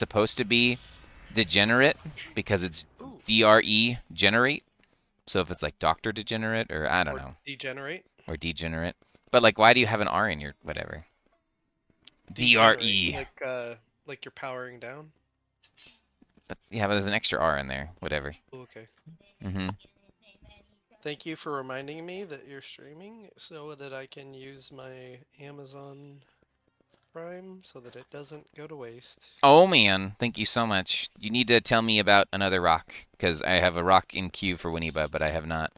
supposed to be degenerate because it's Ooh, DRE generate. So if it's like Doctor Degenerate or I don't or know, degenerate. or degenerate. But like, why do you have an R in your whatever? Degenerate, DRE. like you're powering down. But yeah, but there's an extra R in there. Whatever. Ooh, okay. Mhm. Thank you for reminding me that you're streaming so that I can use my Amazon Prime so that it doesn't go to waste. Oh man, thank you so much. You need to tell me about another rock because I have a rock in queue for Winnieba, but I have not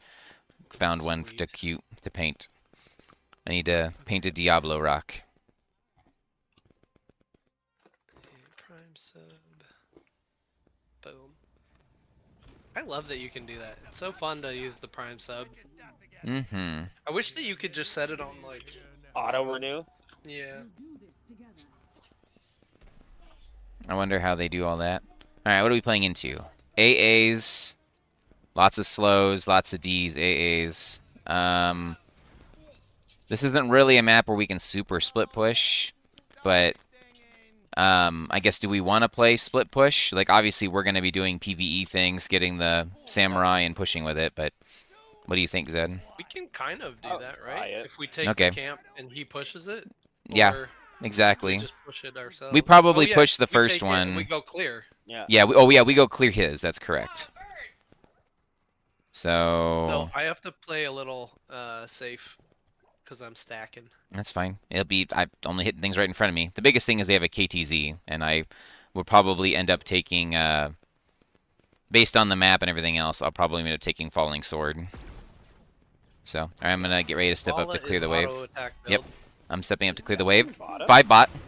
found one to Sweet. queue to paint. I need to paint a Diablo rock. Prime sub. Boom. I love that you can do that. It's so fun to use the Prime sub. Mm-hmm. I wish that you could just set it on like Auto renew. yeah. I wonder how they do all that. All right, what are we playing into? AAs, lots of slows, lots of Ds, AAs. This isn't really a map where we can super split push, but I guess do we want to play split push? Like obviously we're going to be doing PvE things, getting the samurai and pushing with it, but what do you think, Zed? We can kind of do I'll that, try right? it. If we take the Okay. camp and he pushes it, Yeah, or we exactly. just push it ourselves. We Oh probably yeah, push the we first take it and we one. go clear. Yeah. Yeah, we go clear his. That's correct. So So I have to play a little safe because I'm stacking. that's fine. I'm only hitting things right in front of me. The biggest thing is they have a KTZ, and I will probably end up taking, based on the map and everything else, I'll probably end up taking Falling Sword. So, all right, I'm gonna get ready to step up to Vala clear is the wave. auto attack Yep, build. I'm stepping up to clear the wave. Bottom? 5 bot. I'm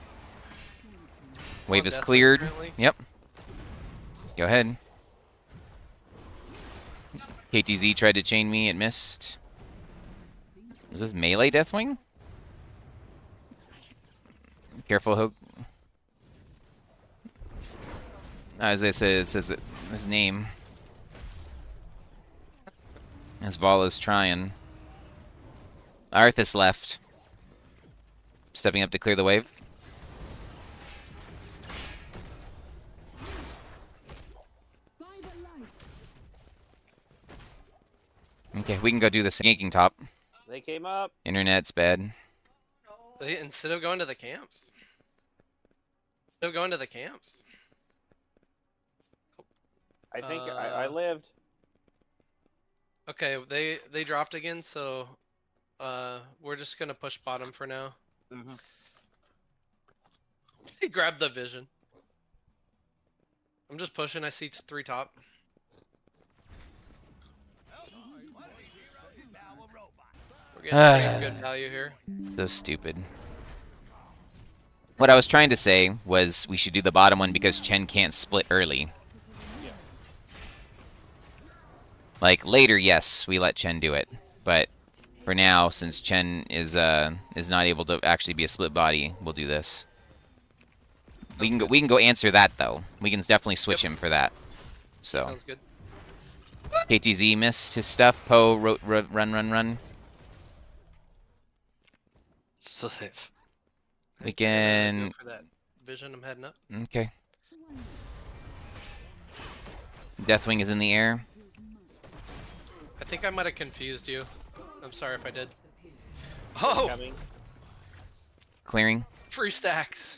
Wave on is Deathwing cleared. currently. Yep. Go ahead. KTZ tried to chain me. It missed. Is this melee Deathwing? Careful, Hook. As I said, it says his name. As Vala's trying. Arthas left. Stepping up to clear the wave. Okay, we can go do this. Yanking top. They came up. Internet's bad. Instead of going to the camps. Instead of going to the camps. I think I lived. Okay, they dropped again, so we're just gonna push bottom for now. Mm-hmm. He grabbed the vision. I'm just pushing. I see 3 top. We're getting good value here. So stupid. What I was trying to say was we should do the bottom one because Chen can't split early. Like later, yes, we let Chen do it, but for now, since Chen is not able to actually be a split body, we'll do this. We can go answer that though. We can definitely switch him for that. So Sounds good. KTZ missed his stuff. Poe run. So safe. We I can. go for that vision. I'm heading up. Okay. Deathwing is in the air. I think I might have confused you. I'm sorry if I did. Oh, Coming. Clearing. free stacks.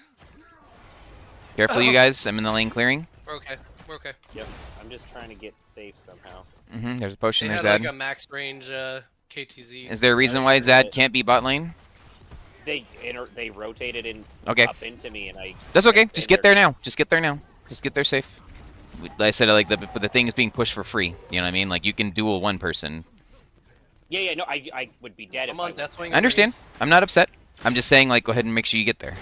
Careful, you guys. I'm in the lane clearing. We're okay. We're okay. Yep. I'm just trying to get safe somehow. There's a potion. They There's had Zad. like a max range KTZ. Is there a reason why Zad can't be bot lane? They rotated in Okay. up into me, and I. That's okay. and Just get they're- there now. Just get there now. Just get there safe. Like I said, like the thing is being pushed for free. You know what I mean? Like you can duel one person. Yeah. No, I would be dead I'm if on I. Deathwing. I understand. I'm not upset. I'm just saying, like, go ahead and make sure you get there.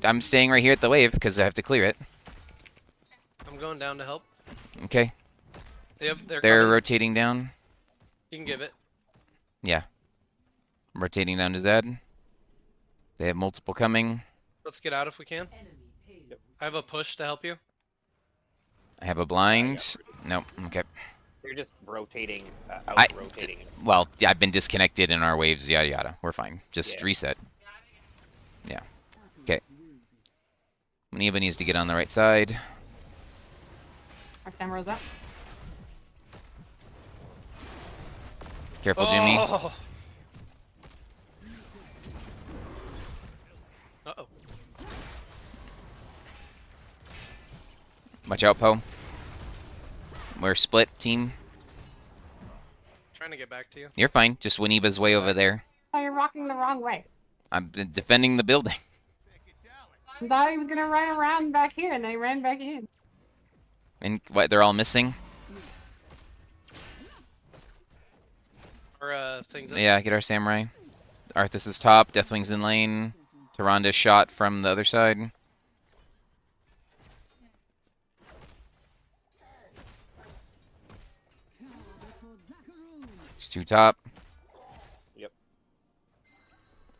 I'm staying right here at the wave because I have to clear it. I'm going down to help. Okay. They're They're coming. rotating down. You can give it. Yeah. Rotating down to Zed. They have multiple coming. Let's get out if we can. I have a push to help you. I have a blind. Nope. Okay. They're just rotating, rotating. Well, I've been disconnected in our waves. Yada yada. We're fine. Just Yeah. reset. Yeah. Okay. Maniba needs to get on the right side. Our Samurai's up. Careful, Jimmy. Oh. Uh-oh. Watch out, Poe. We're split, team. Trying to get back to you. You're fine. Just Winiba's way over there. Oh, you're rocking the wrong way. I'm defending the building. I thought he was gonna run around back here, and they ran back in. And what? They're all missing? Or things. Yeah, get our samurai. Arthas is top. Deathwing's in lane. Tyrande shot from the other side. It's two top. Yep.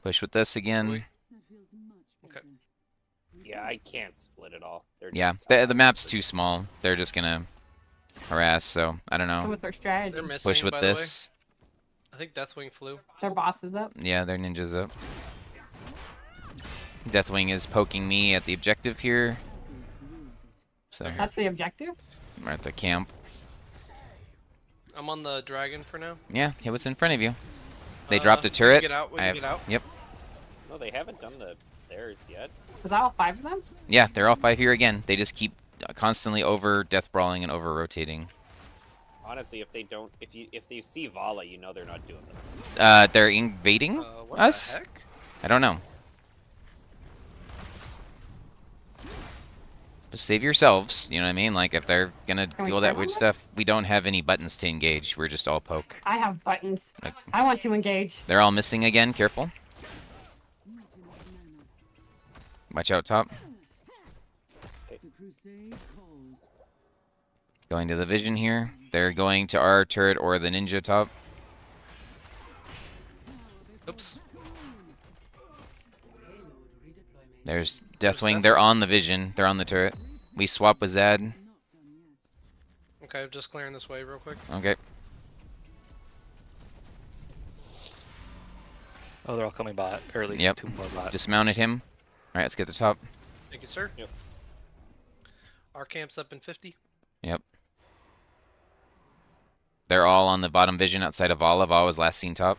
Push with this again. Okay. Yeah, I can't split it all. They're Yeah, just- the map's too small. They're just gonna harass, so I don't So know. what's our strategy? They're missing. Push with by this. The way. I think Deathwing flew. Their boss is up. Yeah, their ninja's up. Deathwing is poking me at the objective here. So That's the objective. we're at the camp. I'm on the dragon for now. Yeah, hit what's in front of you. They dropped a turret. Get out. We I can have- get out. Yep. No, they haven't done theirs yet. Was that all 5 of them? Yeah, they're all 5 here again. They just keep constantly over death brawling and over rotating. Honestly, if they see Vala, you know they're not doing them. They're invading What us? the heck? I don't know. Just save yourselves, you know what I mean? Like, if they're gonna Can we do all that turn weird on stuff, we don't have any buttons to engage. We're just all poke. I have buttons. Like- I want to engage. They're all missing again. Careful. Watch out, top. Going to the vision here. They're going to our turret or the ninja top. Oops. There's Deathwing. They're on the vision. They're on the turret. We swap with Zad. Okay, I'm just clearing this way real quick. Okay. Oh, they're all coming bot. Or at least Yep. 2 more bot. Dismounted him. Alright, let's get the top. Thank you, sir. Yep. Our camp's up in 50. Yep. They're all on the bottom vision outside of Vala. Vala was last seen top.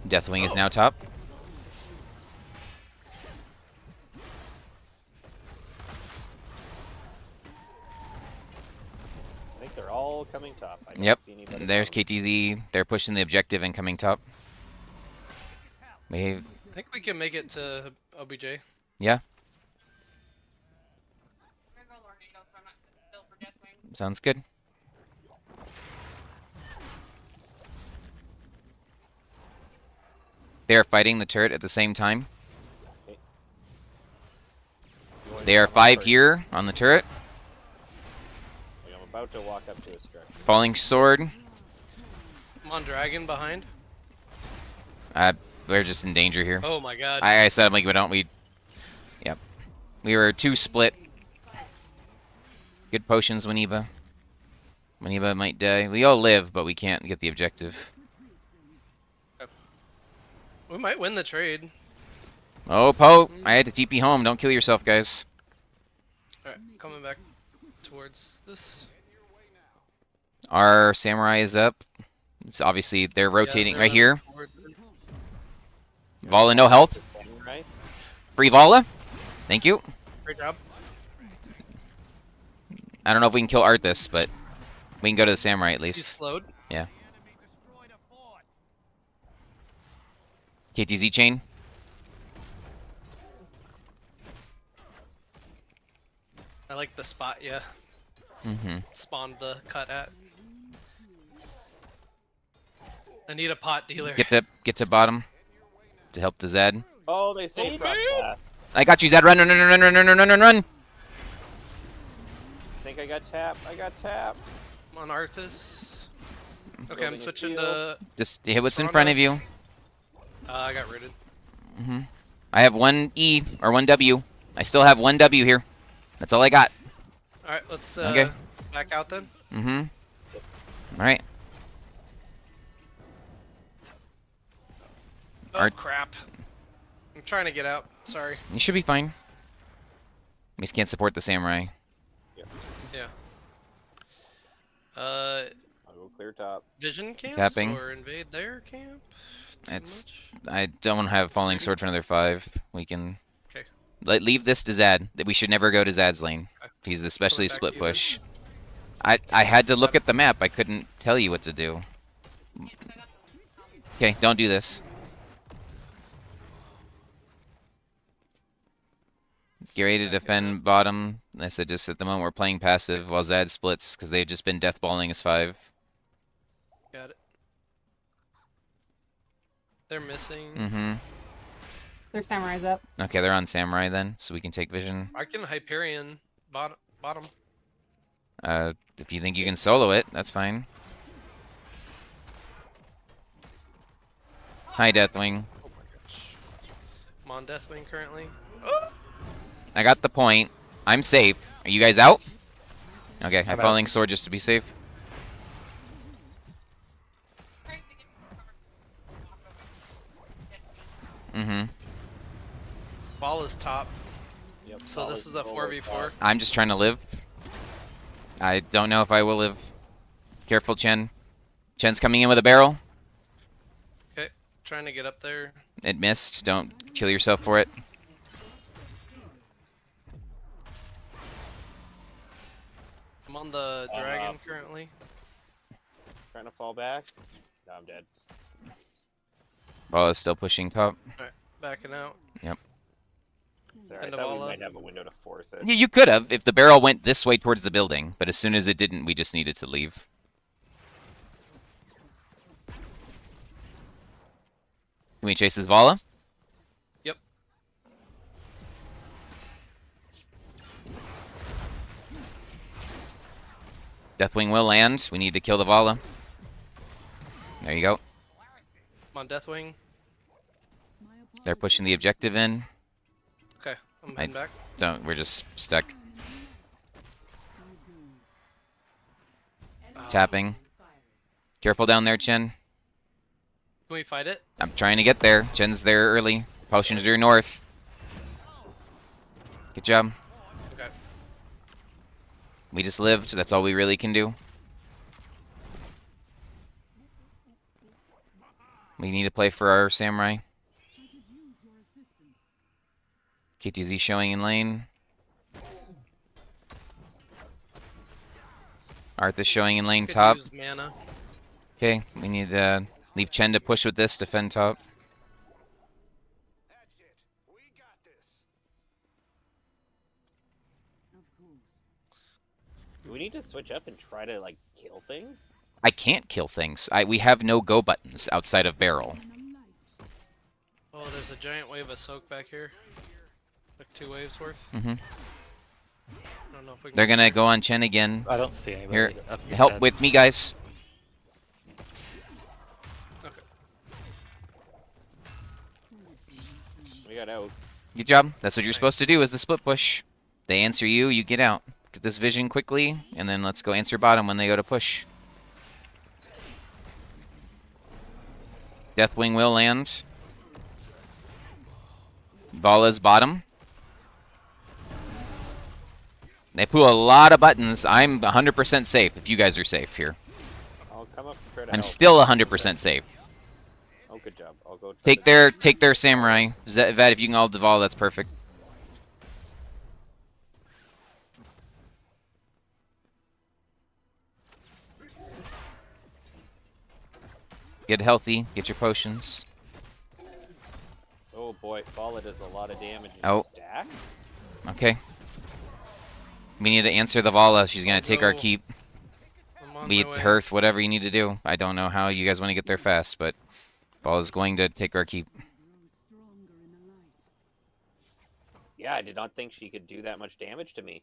Deathwing is now top. I think they're all coming top. I don't Yep. see anybody There's down. KTZ. They're pushing the objective and coming top. We, I think we can make it to OBJ. yeah, sounds good. They are fighting the turret at the same time. You wanna They are come up 5 first? here on the turret. Like, I'm about to walk up to a structure. Falling sword. I'm on dragon behind. We're just in danger here. Oh my god. I said, like, yep. We were 2 split. Good potions, Winiba. Winiba might die. We all live, but we can't get the objective. We might win the trade. Oh, Poe! I had to TP home. Don't kill yourself, guys. Alright, coming back towards this. Our samurai is up. It's obviously, they're rotating Yeah, right they're here. towards- Vala, no health. Right? Free Vala. Thank you. Great job. I don't know if we can kill Arthas, but we can go to the samurai at He's least. slowed. KTZ chain. I like the spot, yeah. Mm-hmm. Spawned the cut at. I need a pot dealer. Get to bottom to help the Zed. Oh, they say Oh, Frost man. Blast. I got you, Zed. Run, run, run, run, run, run, run, run, run. I think I got tapped. I got tapped. I'm on Arthas. Okay, Building I'm a switching shield. to. Just hit what's in Toronto. front of you. I got rooted. Mm-hmm. I have 1 E or 1 W. I still have 1 W here. That's all I got. Alright, let's Okay. back out then. Mm-hmm. All right. Oh Art- crap. I'm trying to get out. Sorry. You should be fine. We just can't support the samurai. Yeah. I'll go clear top. Vision camps Tapping. or invade their camp? Too It's- much? I don't have falling sword for another 5. We can. Okay. Leave this to Zad. We should never go to Zad's lane. Okay. He's especially back to split you then. push. I had to look at the map. I couldn't tell you what to do. Okay, don't do this. Get ready to defend bottom. I said just at the moment we're playing passive while Zad splits because they've just been deathballing his 5. Got it. They're missing. Mm-hmm. Their samurai's up. Okay, they're on samurai then, so we can take vision. I can Hyperion bottom. If you think you can solo it, that's fine. Hi, Deathwing. Oh my gosh. I'm on Deathwing currently. Oh! I got the point. I'm safe. Are you guys out? Okay, I'm I'm out. falling sword just to be safe. Mm-hmm. Ball is top. Yep. So solid this is a solo 4v4. top. I'm just trying to live. I don't know if I will live. Careful, Chen. Chen's coming in with a barrel. Okay. Trying to get up there. It missed. Don't kill yourself for it. I'm on the dragon currently. Trying to fall back. No, I'm dead. Ball is still pushing top. Backing out. Sorry, I End of thought we Vala. might have a window to force it. You could have if the barrel went this way towards the building, but as soon as it didn't, we just needed to leave. Can we chase his Vala? Yep. Deathwing will land. We need to kill the Vala. There you go. I'm on Deathwing. They're pushing the objective in. Okay. I'm heading back. We're just stuck. Tapping. Careful down there, Chen. Can we fight it? I'm trying to get there. Chen's there early. Potions to your north. Good job. Okay. We just lived. That's all we really can do. We need to play for our samurai. KTZ showing in lane. Arth is showing in lane Could top. use mana. Okay, we need to leave Chen to push with this, defend top. Do we need to switch up and try to like kill things? I can't kill things. We have no go buttons outside of barrel. Oh, there's a giant wave of soak back here. Like 2 waves worth. Hmm I don't know if we can They're get gonna there. go on Chen again. I don't see anybody. Here, up your help side. with me, guys. Okay. We got out. Good job. That's what you're supposed to do is the split push. They answer you, you get out. Get this vision quickly, and then let's go answer bottom when they go to push. Deathwing will land. Vala's bottom. They pull a lot of buttons. I'm 100% safe if you guys are safe here. I'll come up and try to I'm help. still 100% safe. Oh, good job. I'll go. Take their samurai. Vad, if you can all Deval, that's perfect. Get healthy. Get your potions. Oh boy, Vala does a lot of damage in Oh. the stack. Okay. We need to answer the Vala. She's gonna take our Go. keep. I'm on We my way. hearth, whatever you need to do. I don't know how you guys want to get there fast, but Vala's going to take our keep. Yeah, I did not think she could do that much damage to me.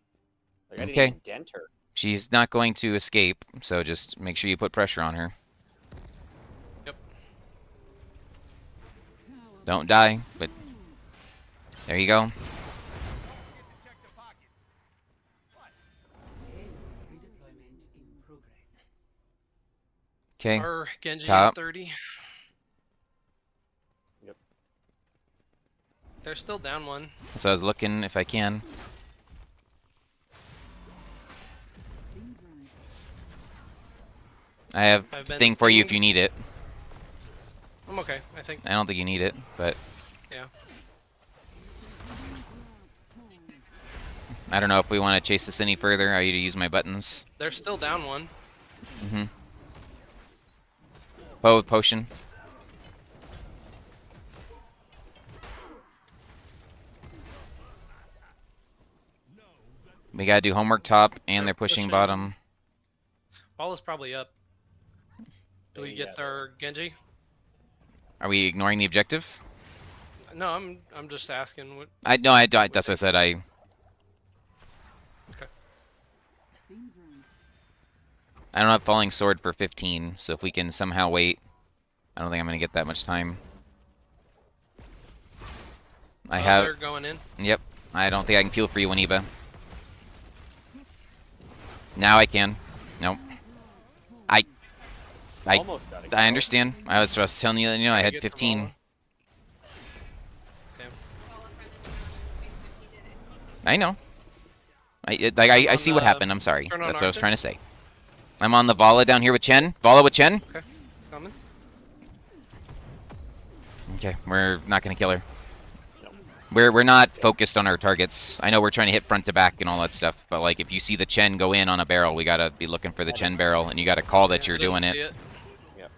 Like, I didn't Okay. even dent her. She's not going to escape, so just make sure you put pressure on her. Yep. Don't die, but there you go. Okay. Our Genji Top. at 30. They're still down one. So I was looking if I can. I have I've a been thing for you if thinking- you need it. I'm okay, I think. I don't think you need it, but Yeah. I don't know if we want to chase this any further. I need to use my buttons. They're still down one. Mm-hmm. Oh, potion. We gotta do homework top, and they're pushing Pushing. bottom. Ball is probably up. Do we get their Genji? Are we ignoring the objective? No, I'm just asking. What? That's what I said. I don't have falling sword for 15, so if we can somehow wait, I don't think I'm gonna get that much time. I have. They're going in. Yep. I don't think I can peel for you, Waniba. Now I can. Nope. I Almost got it. I understand. I was telling you, I had Get 15. Zavala. Damn. I know. I On see what the- happened. I'm sorry. turn on That's what I was trying to Arctis? say. I'm on the Vala down here with Chen. Vala with Chen. Coming. Okay, we're not gonna kill her. No. We're not focused on our targets. I know we're trying to hit front to back and all that stuff, but like if you see the Chen go in on a barrel, we gotta be looking for the Chen barrel, and you gotta call that you're Didn't doing see it. Yep.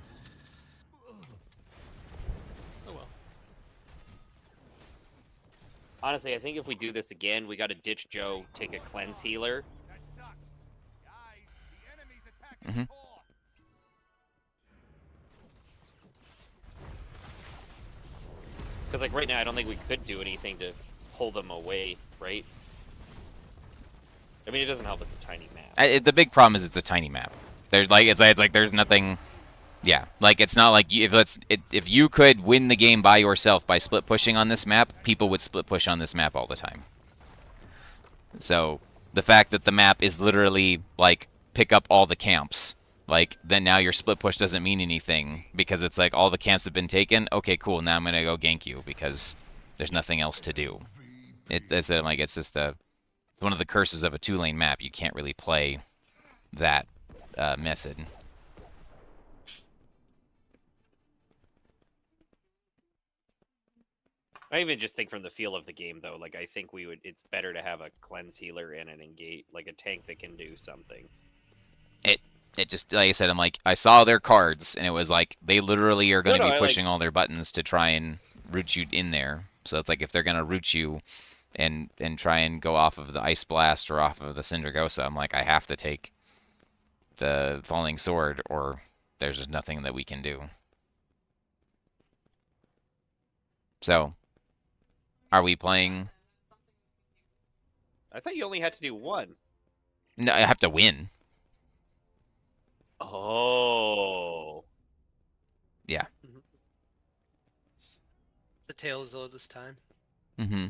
Oh well. Honestly, I think if we do this again, we got to ditch Joe, take a cleanse healer. Mhm. Because like right now, I don't think we could do anything to pull them away, right? I mean, it doesn't help. It's a tiny map. The big problem is it's a tiny map. There's like it's like there's nothing. Yeah, like it's not like if you could win the game by yourself by split pushing on this map, people would split push on this map all the time. So the fact that the map is literally like pick up all the camps, like then now your split push doesn't mean anything because it's like all the camps have been taken. Okay, cool. Now I'm gonna go gank you because there's nothing else to do. It's just it's one of the curses of a 2-lane map. You can't really play that method. I even just think from the feel of the game, though, like I think it's better to have a cleanse healer and an engage, like a tank that can do something. It just, like I said, I saw their cards, and it was like, they literally are going to No, be I pushing all their buttons to try and root you in there. So it's like, if they're going to root you and try and go off of the Ice Blast or off of the Syndragosa, I'm like, I have to take the Falling Sword, or there's just nothing that we can do. So, are we playing? I thought you only had to do one. No, I have to win. Oh. Yeah. The tails though this time. Mm-hmm.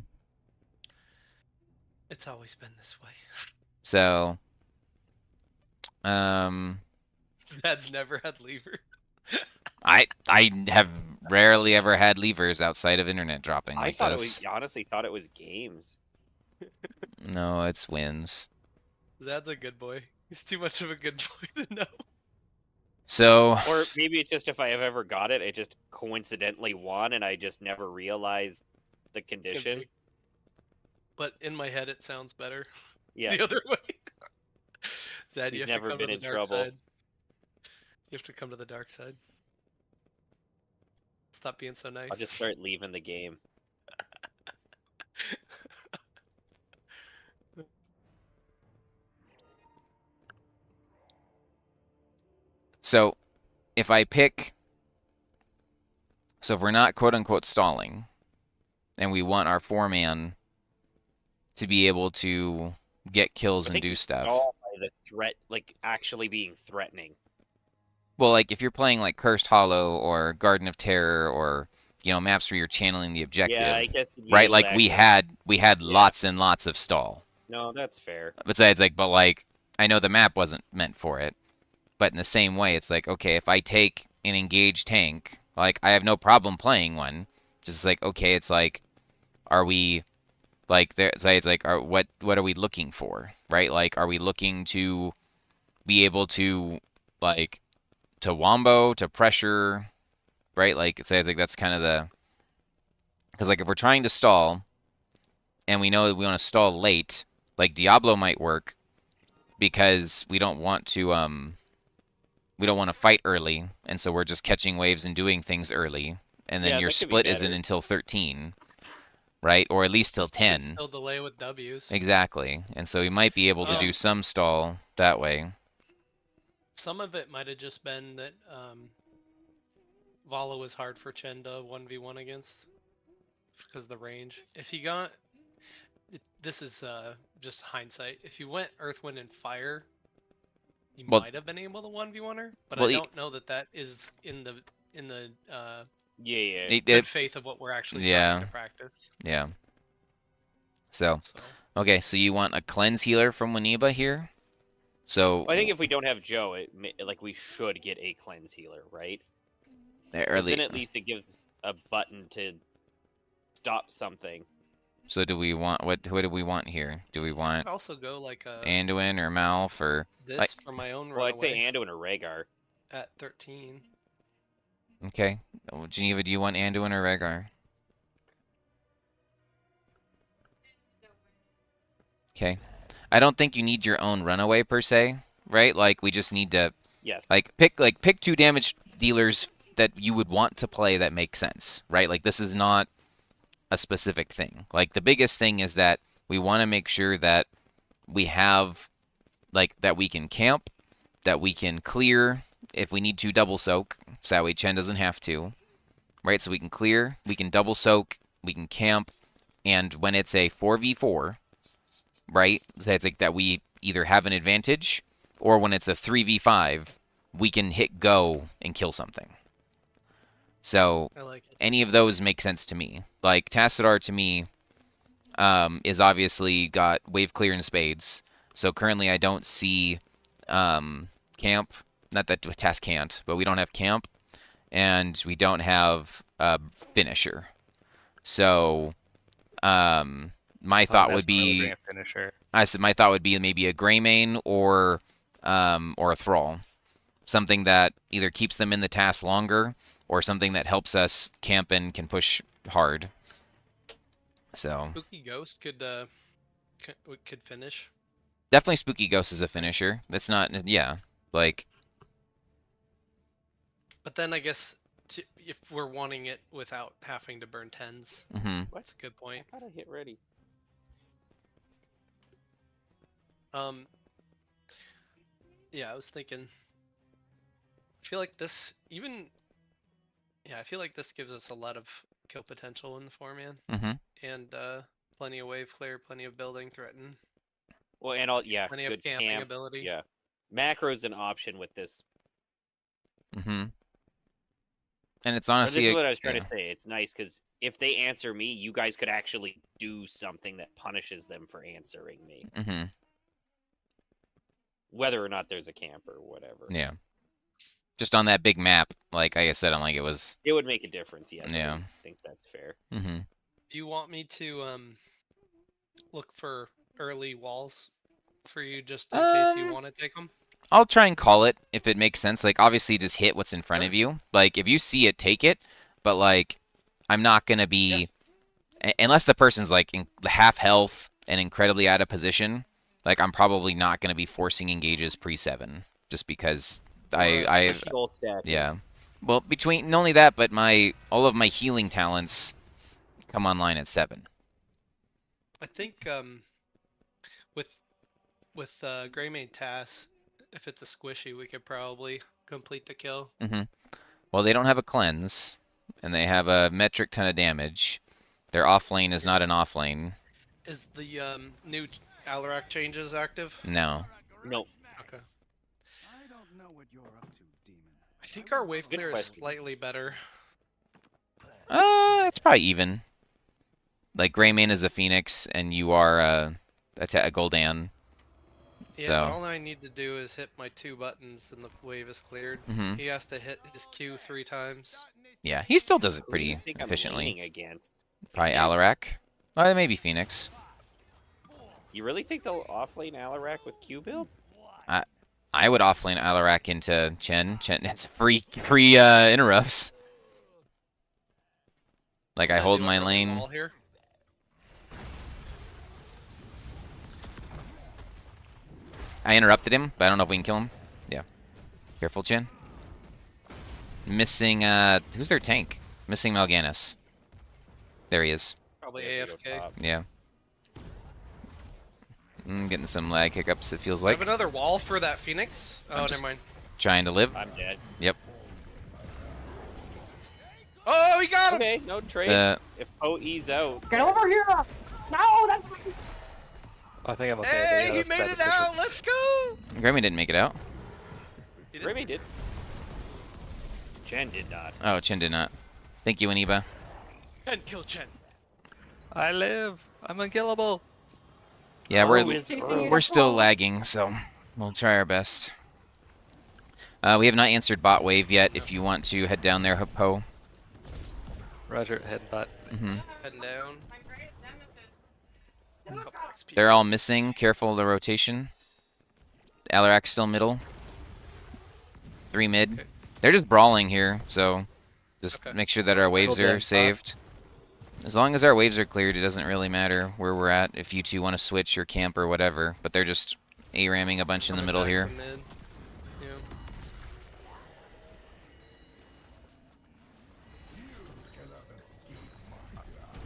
It's always been this way. So, Zad's never had lever. I have rarely ever had levers outside of internet dropping I like thought this. honestly thought it was games. No, it's wins. Zad's a good boy. He's too much of a good boy to know. So, Or maybe it's just if I have ever got it, it just coincidentally won and I just never realized the Could condition. be. But in my head, it sounds better Yeah. the other way. Zad, He's you have never to come been to in the dark trouble. side. You have to come to the dark side. Stop being so nice. I'll just start leaving the game. so if I pick, so if we're not quote unquote stalling, and we want our 4-man to be able to get kills I and think do you stuff. stall by the threat, like actually being threatening. Well, like if you're playing like Cursed Hollow or Garden of Terror or maps where you're channeling the objective, Yeah, I guess. you right? yield Like we action. had lots and lots of stall. No, that's fair. Besides, like I know the map wasn't meant for it, but in the same way, it's like, okay, if I take an engaged tank, like I have no problem playing one. Just like, okay, it's like Are we like there? So it's like, what are we looking for, right? Like, are we looking to be able to like to wombo, to pressure, right? Like it's like that's kind of the because like if we're trying to stall and we know that we want to stall late, like Diablo might work because we don't want to fight early, and so we're just catching waves and doing things early, and then Yeah, your that could be split isn't better. until 13, right? Or at least till You can 10. Still delay with W's. Exactly. And so we might be able to do some stall that way. Some of it might have just been that Vala was hard for Chen to 1v1 against because the range. If he got, this is just hindsight. If you went Earth, Wind, and Fire, you Well- might have been able to 1v1 her, but well, I he- don't know that that is in the Yeah. good faith of what we're actually Yeah. trying to practice. Yeah. So, So okay, so you want a cleanse healer from Waniba here? So Well, I think if we don't have Joe, like we should get a cleanse healer, right? 'Cause early. then at least it gives a button to stop something. So do we want what do we want here? Do we I'd want also go like Anduin or Malf or this like- for my own Well, I'd say runaway Anduin or Rhaegar. at 13. okay? Geneva, do you want Anduin or Rhaegar? Okay. I don't think you need your own runaway per se, right? Like we just need to Yes. pick 2 damage dealers that you would want to play that make sense, right? Like this is not a specific thing. Like the biggest thing is that we want to make sure that we have like that we can camp, that we can clear if we need to double soak, so that way Chen doesn't have to. Right? So we can clear, we can double soak, we can camp, and when it's a 4v4, right? So it's like that we either have an advantage, or when it's a 3v5, we can hit go and kill something. So I like it. any of those make sense to me. Like Tassadar to me is obviously got wave clear and spades. So currently I don't see camp. Not that Tass can't, but we don't have camp, and we don't have finisher. So my thought would be Finisher. I said my thought would be maybe a Greymane or a Thrall, something that either keeps them in the task longer or something that helps us camp and can push hard. So Spooky Ghost could finish. definitely Spooky Ghost is a finisher. That's not like But then I guess if we're wanting it without having to burn 10s, that's a good point. How to hit ready? Yeah, I was thinking. I feel like this I feel like this gives us a lot of kill potential in the 4-man, and plenty of wave clear, plenty of building threaten, Well, and plenty of good camping camp. ability. Yeah. Macro's an option with this. and it's But honestly this is a- what I was trying yeah. to say. It's nice because if they answer me, you guys could actually do something that punishes them for answering me, whether or not there's a camp or whatever. Yeah. Just on that big map, like I said, I'm like it was. It would make a difference. Yes. Yeah. I think that's fair. Do you want me to look for early walls for you just in case you want to take them? I'll try and call it if it makes sense. Like obviously, just hit what's in front Sure. of you. Like if you see it, take it. But like, I'm not gonna be unless the person's like in half health and incredibly out of position. Like I'm probably not gonna be forcing engages pre-7 just because I Soul stack. yeah. Well, between not only that, but all of my healing talents come online at 7. I think with Greymane Tass, if it's a squishy, we could probably complete the kill. Well, they don't have a cleanse, and they have a metric ton of damage. Their off lane is not an off lane. Is the new Alarak changes active? No. Nope. Okay. I don't know what you're up to, demon. I think our wave Good clear is question. slightly better. It's probably even. Like Greymane is a Phoenix, and you are a Gul'dan. Yeah, So- but all I need to do is hit my 2 buttons and the wave is cleared. Mhm. He has to hit his Q 3 times. Yeah, he still does it Who do pretty you think I'm efficiently. leaning against? Probably Against? Alarak. Oh, maybe Phoenix. You really think they'll offlane Alarak with Q build? I would offlane Alarak into Chen. It's free interrupts. Like I hold my lane. Here. I interrupted him, but I don't know if we can kill him. Yeah. Careful, Chen. Missing, who's their tank? Missing Mal'Ganis. There he is. Probably Yeah, they go AFK. top. Yeah. Getting some lag hiccups, it feels I like. have another wall for that Phoenix. Oh, just- never mind. Trying to live. I'm dead. Yep. Oh, he got him! Okay, no trade. If Poe E's out, Get over here! No, that's. I think I'm okay. but Hey, yeah, he that's made bad it decision. out! Let's go! Grammy didn't make it out. He did. Remy did. Chen did not. Oh, Chen did not. Thank you, Aniba. And kill Chen. I live. I'm unkillable. Yeah, Oh, his bro. we're still lagging, so we'll try our best. We have not answered bot wave yet. If you want to head down there, Poe. Roger, head butt. Heading down. Couple XP. They're all missing. Careful of the rotation. Alarak's still middle. 3 mid. Okay. They're just brawling here, so just Okay. make sure that our waves Hold are down, saved. As long as our waves are cleared, it doesn't really matter where we're at. If you two want to switch or camp or whatever, but they're just A-ramming a bunch in the Coming middle back here. to mid. Yeah.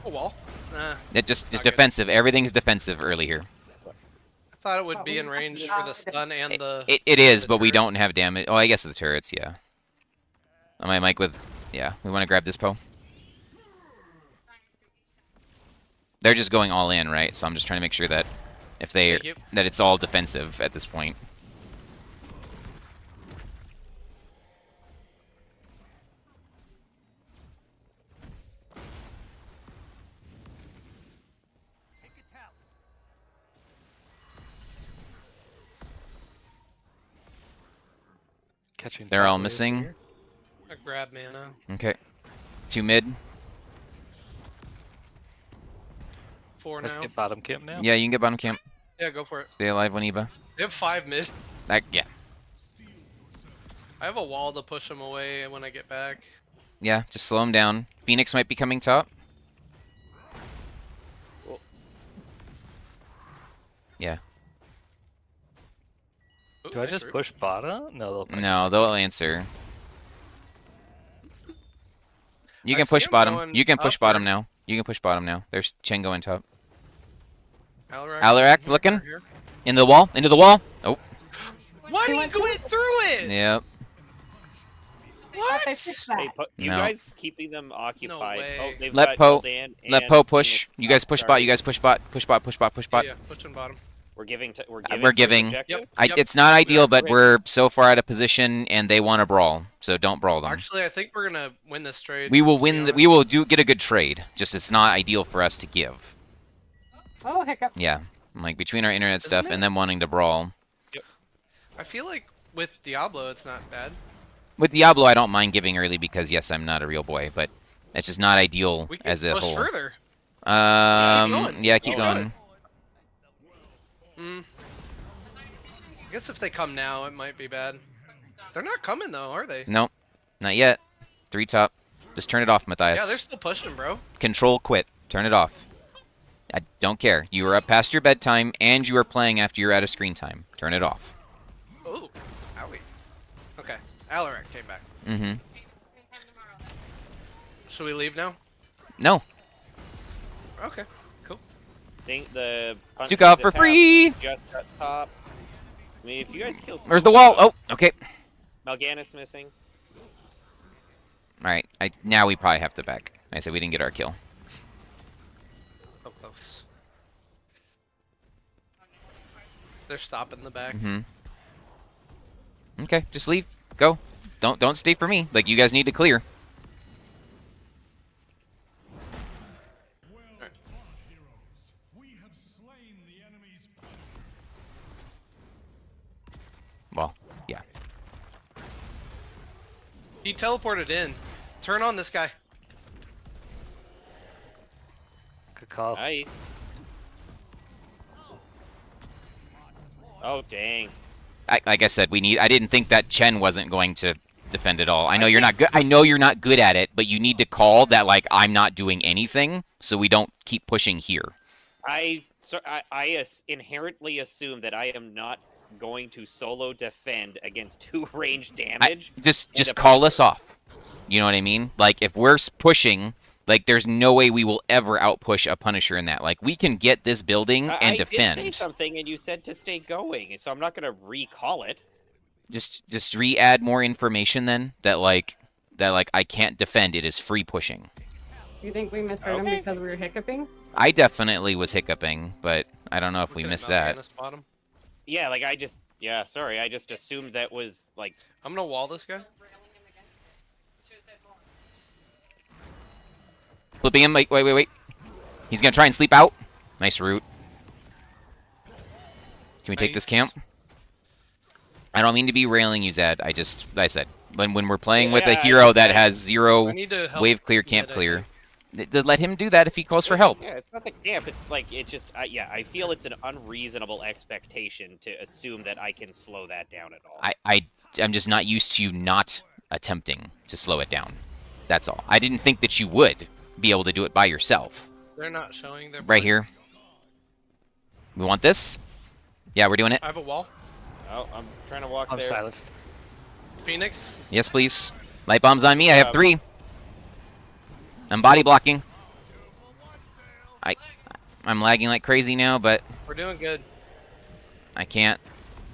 Oh, wall. Nah. It just not good. defensive. Everything's defensive early here. I thought it would be in range for the stun and the. It is, the but we turret. don't have damage. Oh, I guess the turrets, yeah. On my mic with, yeah. We want to grab this Poe. They're just going all in, right? So I'm just trying to make sure that if they Thank you. that it's all defensive at this point. Catching. They're top all wave missing. here. I grab mana. Okay. 2 mid. 4 Let's now. get bottom camp now. Yeah, you can get bottom camp. Yeah, go for it. Stay alive, Waniba. They have 5 mid. Yeah. I have a wall to push them away when I get back. Yeah, just slow him down. Phoenix might be coming top. Yeah. Ooh, Do I nice just root. push bottom? No, they'll. push. No, they'll answer. You I can see push him bottom. going You can push upward. bottom now. You can push bottom now. There's Chen going top. Alarak looking? here. Into the wall. Into the wall. Oh. Why did he go in through it? Yep. What? They fixed that. Hey, you No. guys keeping them occupied. way. Oh, they've Let got Poe- Gul'dan Let and Poe push. Phoenix You guys push bot. starting. You guys push bot. Push bot. Push bot. Push bot. Yeah, pushing bottom. We're giving. We're We're giving. for the giving. objective? Yep. It's not ideal, but Okay. we're so far out of position, and they want to brawl. So don't brawl them. Actually, I think we're gonna win this trade. We will to be win. We honest. will get a good trade. Just it's not ideal for us to give. Oh, hiccup. Yeah. Like between our internet Isn't stuff it? and them wanting to brawl. I feel like with Diablo, it's not bad. With Diablo, I don't mind giving early because yes, I'm not a real boy, but it's just not ideal We can as a push whole. further. Yeah, keep Oh, going. I guess if they come now, it might be bad. They're not coming though, are they? Nope, not yet. 3 top. Just turn it off, Matthias. Yeah, they're still pushing, bro. Control quit. Turn it off. I don't care. You are up past your bedtime and you are playing after you're out of screen time. Turn it off. Oh, owie. Okay, Alarak came back. Mm-hmm. Should we leave now? No. Okay, cool. Think the punch Sukov is for at top, free! Just at top. I mean, if you guys kill. Where's the wall? Oh, okay. Mal'Ganis missing. Alright, now we probably have to back. I said we didn't get our kill. So close. They're stopping the back. Mm-hmm. Okay, just leave. Go. Don't stay for me. Like, you guys need to clear. Well, yeah. He teleported in. Turn on this guy. Good call. Nice. Oh dang. Like I said, I didn't think that Chen wasn't going to defend at all. I know you're not good. I know you're not good at it, but you need to call that like I'm not doing anything, so we don't keep pushing here. I inherently assume that I am not going to solo defend against 2 range damage. Just call us off. You know what I mean? Like if we're pushing, like there's no way we will ever outpush a Punisher in that. Like we can get this building and defend. I did say something, and you said to stay going, so I'm not going to recall it. Just re-add more information then that like I can't defend. It is free pushing. You think we misheard him because we were hiccuping? I definitely was hiccuping, but I don't know if we missed that. Bottom. Yeah, like sorry, I just assumed that was like. I'm gonna wall this guy. Flipping him. Wait. He's gonna try and sleep out. Nice route. Can we take this camp? I don't mean to be railing you, Zed. I said when we're playing with a hero that has 0 wave clear, camp clear, let him do that if he calls for help. Yeah, it's not the camp. It's like it just. I feel it's an unreasonable expectation to assume that I can slow that down at all. I'm just not used to you not attempting to slow it down. That's all. I didn't think that you would be able to do it by yourself. They're not showing their. Right here. We want this? Yeah, we're doing it. I have a wall. Oh, I'm trying to walk I'm there. silenced. Phoenix. Yes, please. Light bombs on me. I have 3. I'm body blocking. I'm lagging like crazy now, but We're doing good. I can't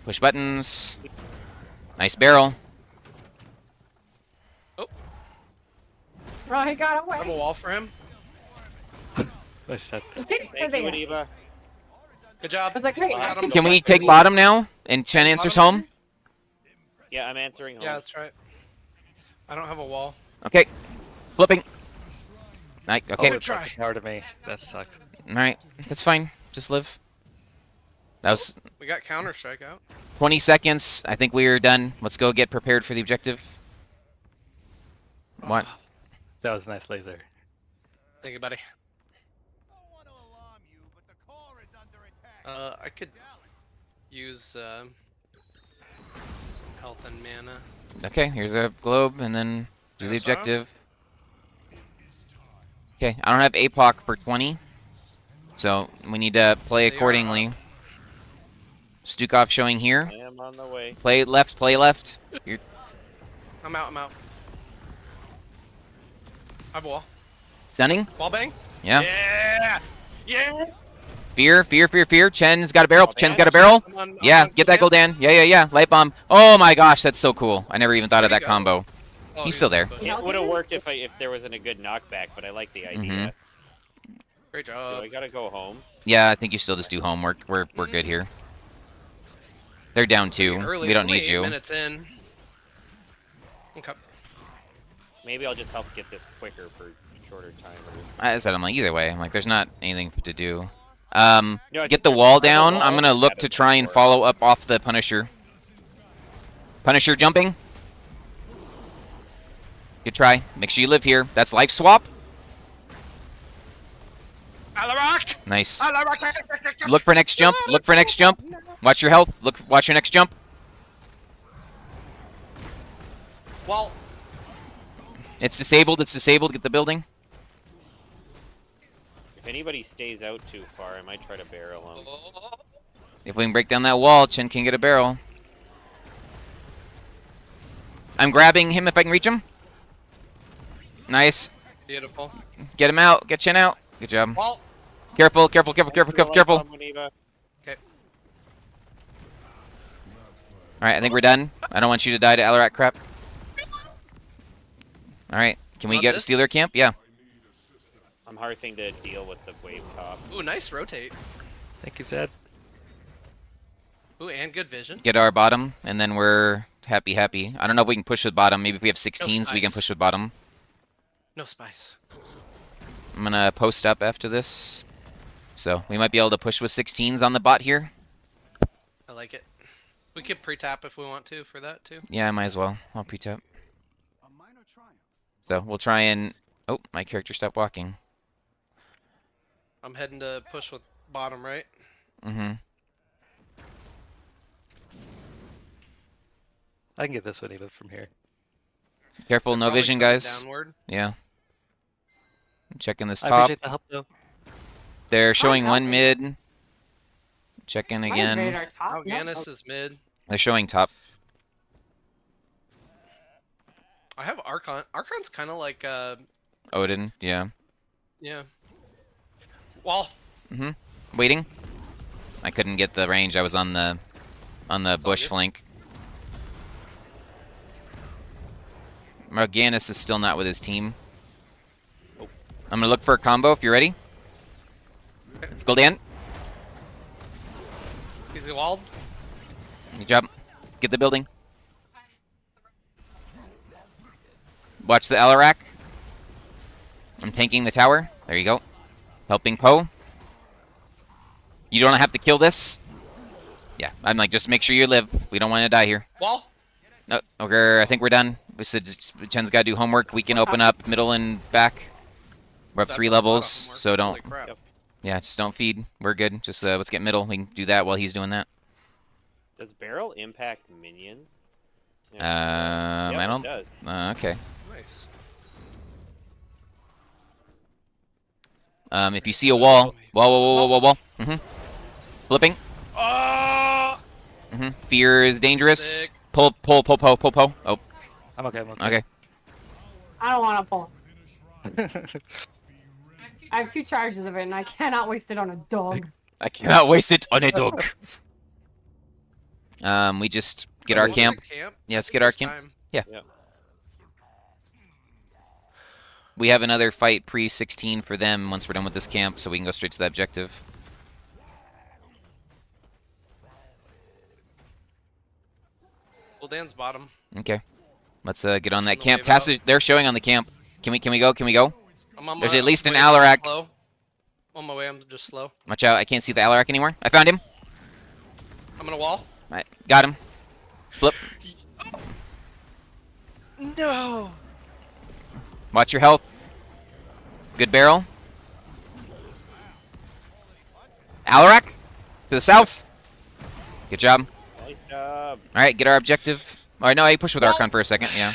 push buttons. Nice barrel. Oh, Right, he got I have a away. wall for him. Nice set. Thank you, Adiva. Good job. I was like, wait, Got him. Can we take bottom now? And Chen answers Bottom? home? Yeah, I'm answering home. Yeah, that's right. I don't have a wall. Okay. Flipping. Okay. Good try. Power to me. That sucked. Alright. That's fine. Just live. That was We got Counter Strike out. 20 seconds. I think we are done. Let's go get prepared for the objective. What? That was a nice laser. Thank you, buddy. I could use some health and mana. Okay, here's the globe, and then do the Yeah, so- objective. Okay, I don't have APOC for 20, so we need to play They are accordingly. Stukov showing here. I am on the way. Play left, play left. You're I'm out. I have a wall. stunning. Wall bang. Yeah. Yeah. Yeah. Fear. Chen's got a barrel. Oh, Chen's man. got a barrel. I'm Yeah, on get that Gul'dan. Gul'dan. Yeah. Light bomb. Oh my gosh, that's so cool. I never even thought of Where'd that he go? combo. Oh, He's still there. good. It would have worked if there wasn't a good knockback, but I like the idea. Great So job. I gotta go home. Yeah, I think you still just do homework. We're good here. They're down 2. Early, We don't it's only need 8 you. minutes in. Okay. Maybe I'll just help get this quicker for shorter timers. I said I'm like either way. I'm like there's not anything to do. No, I Get think the there's wall a down. wall I'm gonna look that to is try and for it. follow up off the Punisher. Punisher jumping. Good try. Make sure you live here. That's life swap. Alarak! Nice. Alarak! Look for next jump. Look for next jump. Watch your health. Watch your next jump. Wall. It's disabled. Get the building. If anybody stays out too far, I might try to barrel them. Oh. If we can break down that wall, Chen can get a barrel. I'm grabbing him if I can reach him. Nice. Beautiful. Get him out. Get Chen out. Good job. Wall. Careful. Light bomb, Aniva. Alright, I think we're done. I don't want you to die to Alarak crap. Alright, can we Want get this? steal their camp? Yeah. I'm harthing to deal with the wave top. Ooh, nice rotate. Thank you, Zed. Ooh, and good vision. Get our bottom, and then we're happy. I don't know if we can push with bottom. Maybe if we have 16s, we can spice. push with bottom. No spice. I'm gonna post up after this. So, we might be able to push with 16s on the bot here. I like it. We could pre-tap if we want to for that too. Yeah, I might as well. I'll pre-tap. A minor triumph. So, we'll try and... Oh, my character stopped walking. I'm heading to push with bottom right. Mm-hmm. I can get this one even from here. Careful, They're no probably vision, coming guys. Downward. Yeah. I'm checking this I top. appreciate the help though. They're showing got one it. mid. Checking Might invade again. our top. No, Alganis is mid. They're showing top. I have Archon. Archon's kind of like Odin, yeah. yeah. Wall. Mm-hmm. Waiting. I couldn't get the range. I was on the all bush good. flank. Morganus is still not with his team. Oh. I'm gonna look for a combo if you're ready. Let's go, Dan. He's walled. Good job. Get the building. Watch the Alarak. I'm tanking the tower. There you go. Helping Poe. You don't have to kill this. Yeah, I'm like, just make sure you live. We don't want to die here. Wall. No, okay, I think we're done. We said Chen's got to do homework. We can open up middle and back. We're up That's 3 a lot of levels, homework. so don't. Holy crap. Yep. Yeah, just don't feed. We're good. Just let's get middle. We can do that while he's doing that. Does barrel impact minions? I Yep, don't. It does. Okay. Nice. If you see a wall, wall. Flipping. Oh! Fear is dangerous. Sick. Pull. Oh, I'm okay. okay. I don't want to pull. I have 2 charges of it, and I cannot waste it on a dog. I cannot waste it on a dog. We just get our This is camp. a camp. Yeah, let's get our First camp. time. We have another fight pre-16 for them once we're done with this camp, so we can go straight to the objective. Well, Dan's bottom. Okay. Let's get on that On the camp. wave out. Tass, they're showing on the camp. Can we go? Can we go? I'm on There's my at least an way, I'm just Alarak. slow. On my way, I'm just slow. Watch out, I can't see the Alarak anymore. I found him. I'm gonna wall. Alright, got him. Flip. No. Watch your health. Good barrel. Alarak to the south. Good job. Nice job. Alright, get our objective. Alright, no, I pushed with Archon for a second, yeah.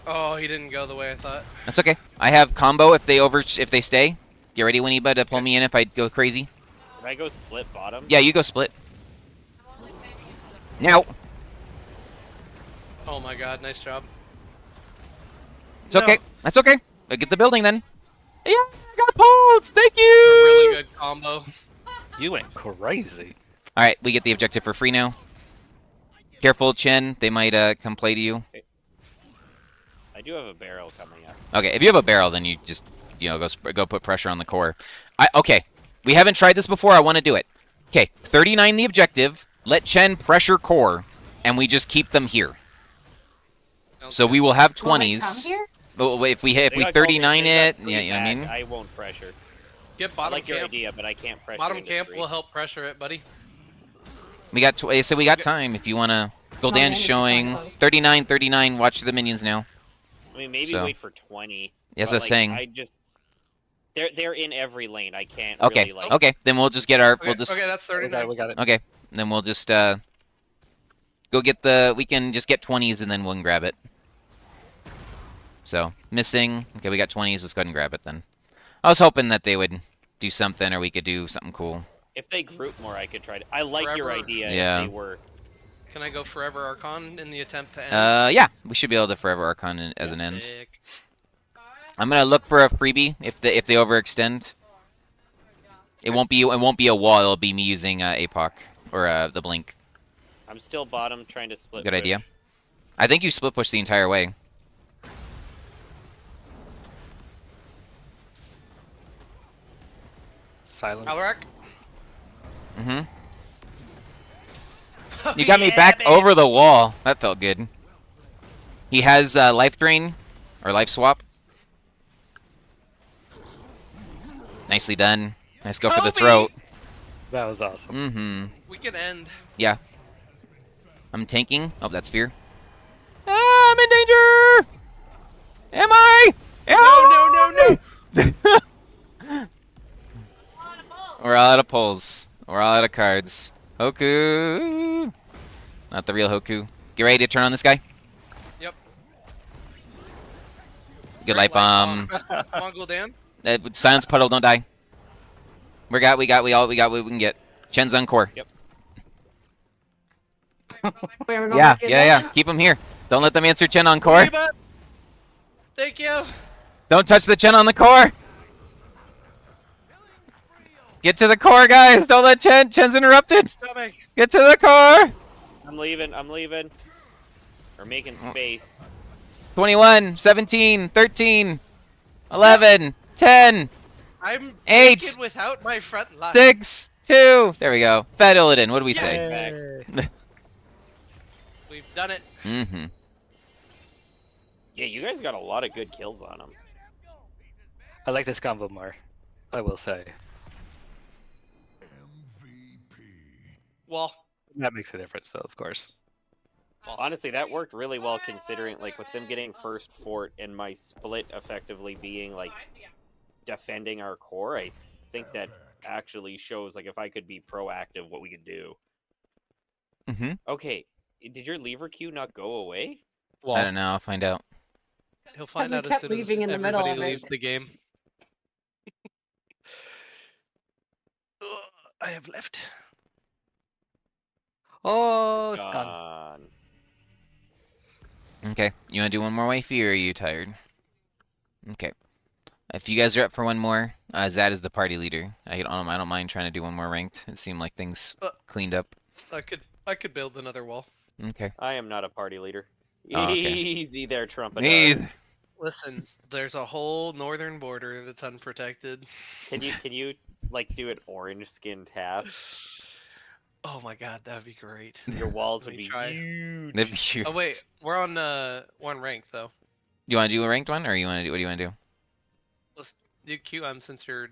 Oh, he didn't go the way I thought. That's okay. I have combo if they stay. Get ready, Winnieba, to pull me in if I go crazy. Can I go split bottom? Yeah, you go split. Now. Oh my god, nice job. It's okay. No. That's okay. Get the building then. Yeah, I got pulls. Thank A you. really good combo. You went crazy. All right, we get the objective for free now. Careful, Chen. They might come play to you. I do have a barrel coming up. Okay, if you have a barrel, then you just go put pressure on the core. Okay, we haven't tried this before. I want to do it. Okay, 39 the objective. Let Chen pressure core, and we just keep them here. Sounds So good. we will have Will they come 20s. here? But if we They got 39 they got it, three yeah, you know what I back. mean. I won't pressure. Get I bottom like your camp. idea, but I can't pressure. Bottom into camp three. will help pressure it, buddy. We got so we got time if you wanna. Gul'dan's Dan's showing close. 39. Watch the minions now. I mean, maybe So. wait for 20. Yes, but, I was saying. I just they're in every lane. I can't Okay, really like. okay. Then we'll just get our. Okay, We'll just. okay, that's 39. We got it. Okay. Then we'll just go get the. We can just get 20s and then we'll grab it. So missing. Okay, we got 20s. Let's go ahead and grab it then. I was hoping that they would do something or we could do something cool. If they group more, I could try to. I like your Forever. idea. Yeah. If they were. Can I go Forever Archon in the attempt to end? Yeah, we should be able to Forever Archon as an end. Sick. I'm gonna look for a freebie if they overextend. It won't be a wall. It'll be me using APOC or the blink. I'm still bottom trying to split. Good push. idea. I think you split push the entire way. Silence. Alarak? Mm-hmm. You got me back over the wall. That felt good. He has life drain or life swap. Nicely done. Nice go for the Kobe! throat. That was awesome. Mm-hmm. We can end. Yeah. I'm tanking. Oh, that's fear. Ah, I'm in danger! Am I? No! We're all out of pulls. We're all out of cards. Hoku! Not the real Hoku. Get ready to turn on this guy. Yep. Good Great light bomb. Mongol Dan. Silence puddle, don't die. We got what we can get. Chen's on core. Yep. Wait, we're going Yeah, back in yeah, there? yeah. Keep him here. Don't let them answer Chen on core. Reba! Thank you. Don't touch the Chen on the core. Get to the core, guys. Don't let Chen. Chen's interrupted. Coming. Get to the core. I'm leaving. We're making space. 21, 17, 13, 11, 10, I'm 8, naked without my front line. 6, 2. There we go. Fed Illidan. What do we Yeah. say? Back. We've done it. Mm-hmm. Yeah, you guys got a lot of good kills on him. I like this combo more. I will say. Well, That makes a difference, though, of course. Honestly, that worked really well considering, like, with them getting first fort and my split effectively being, like, defending our core. I think that actually shows, like, if I could be proactive, what we could do. Mm-hmm. Okay, did your lever queue not go away? well, I don't know. I'll find out. he'll find we out as kept soon as leaving in the middle everybody of it. leaves the game. Ugh, I have left. Oh, it's gone. Gone. Okay. You want to do one more wifey, or are you tired? Okay. If you guys are up for one more, Zad is the party leader. I don't mind trying to do one more ranked. It seemed like things cleaned up. I could build another wall. Okay. I am not a party leader. Oh, okay. Easy there, Trumpet. Listen, there's a whole northern border that's unprotected. Can you like do an orange skin task? Oh my god, that'd be great. Your walls Let would me be try. huge. That'd be cute. Oh wait, we're on one rank though. You want to do a ranked one, or you want to do? What do you want to do? Let's do QM since you're.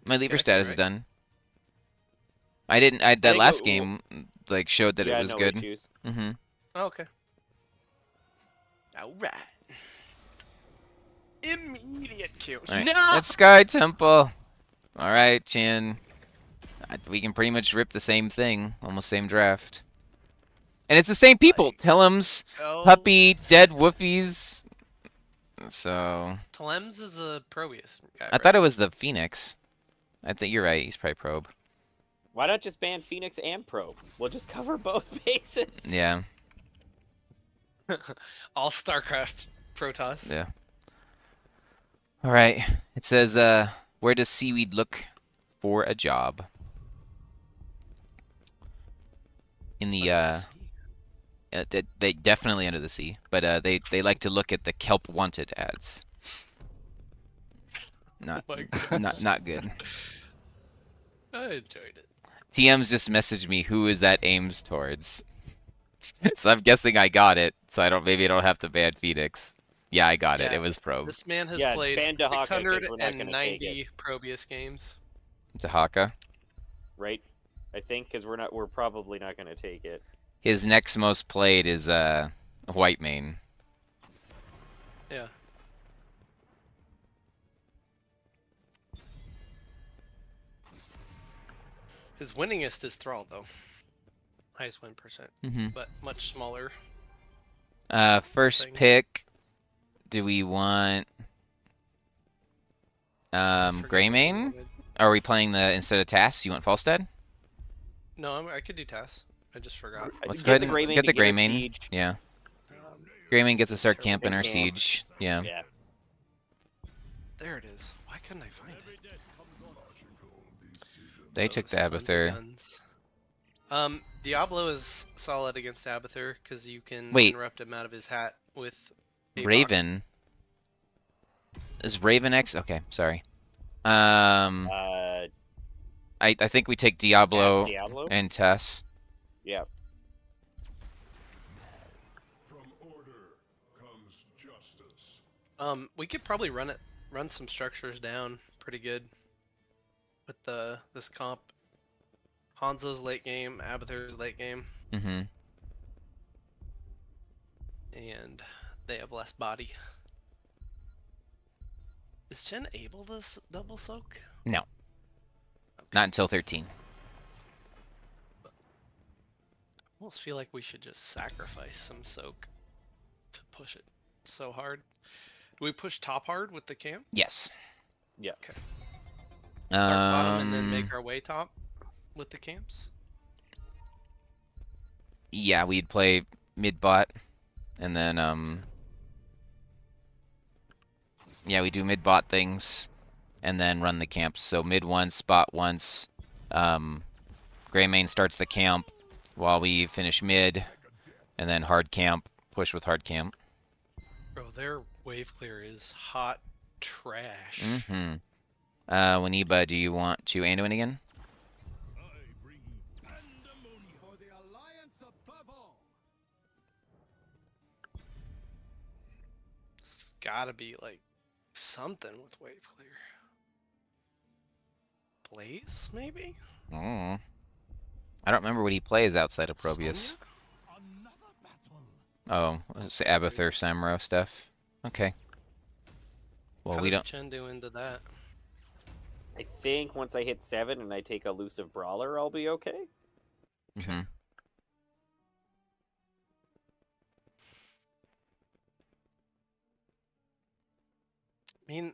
My lever disconnected, status is right? done. I didn't. That think last it- game like showed that yeah, it was no good. issues. Mm-hmm. Oh, okay. All right. Immediate Q. All right. No. That's Sky Temple. All right, Chin. We can pretty much rip the same thing, almost same draft. And it's the same people. Like- Tillems, Oh, Puppy, Dead Woofies. So Tlems is a Proteus guy. I thought it was the Phoenix. I think you're right. He's probably Probe. Why not just ban Phoenix and Probe? We'll just cover both bases. Yeah. all StarCraft Protoss. Yeah. All right. It says, where does Seaweed look for a job? In the they definitely under the sea, but they like to look at the Kelp Wanted ads. Not Oh my God. not good. I enjoyed it. TM's just messaged me who is that aims towards. So I'm guessing I got it. So maybe I don't have to ban Phoenix. Yeah, I got it. Yeah. It was Probe. This man has Yeah, played ban Dahaka, 'cause we're not gonna take 690 Proteus games. Dahaka. Right? I think because we're probably not gonna take it. His next most played is White Mane. Yeah. His winningest is Thrall though. Highest win percent, Mm-hmm. but much smaller. First thing. pick. Do we want I forgot what I Greymane? wanted. Are we playing the instead of Tass? You want Falstad? No, I could do Tass. I just forgot. Let's Get go ahead the and Greymane get to the get a Greymane. siege. Yeah. Greymane gets to start Terrible. camping our Camp. siege. Yeah. Yeah. There it is. Why couldn't I find it? They took the Those sons of Abathur. guns. Diablo is solid against Abathur because you can Wait. interrupt him out of his hat with Avok. Raven. Is Raven X? Okay, sorry. I think we take Diablo Diablo. and Tess. Yeah. We could probably run some structures down pretty good with this comp. Hanzo's late game, Abathur's late game, Mm-hmm. and they have less body. Is Chen able to double soak? No. Not until 13. I almost feel like we should just sacrifice some soak to push it so hard. Do we push top hard with the camp? Yes. Yeah. Okay. Start bottom and then make our way top with the camps? Yeah, we'd play mid bot, and then yeah, we do mid bot things, and then run the camps. So mid once, bot once. Greymane starts the camp while we finish mid, and then hard camp, push with hard camp. Bro, their wave clear is hot trash. Mm-hmm. Waniba, do you want to Anduin again? For the alliance above all. It's gotta be like something with wave clear. Blaze, maybe? Oh. I don't remember what he plays outside of Probius. Oh, it's Abathur, Samuro stuff. Okay. Well, How we does don't. Chen do into that? I think once I hit 7 and I take Elusive Brawler, I'll be okay. Mm-hmm. I mean,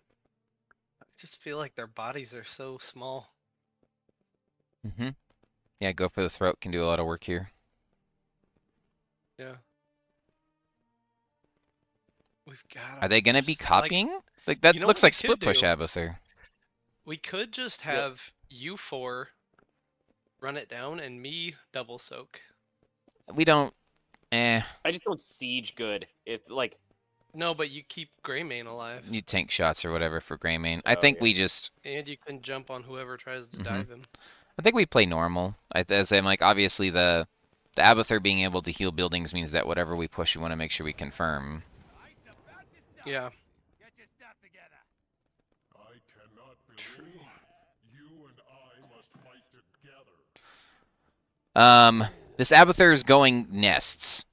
I just feel like their bodies are so small. Mm-hmm. Yeah, go for the throat can do a lot of work here. Yeah. We've got. Are they gonna be copying? Like that you know looks what we like split could push do? Abathur. We could just have you four run it down and me double soak. We don't. Eh. I just don't siege good. It's like No, but you keep Greymane alive, You tank shots or whatever for Greymane. I Oh, think yeah. we just. and you can jump on whoever tries to Mhm. dive him. I think we play normal. As I'm like, obviously the Abathur being able to heal buildings means that whatever we push, we want to make sure we confirm. Yeah. Get your stuff together. I cannot believe you and I must fight together. This Abathur is going nests.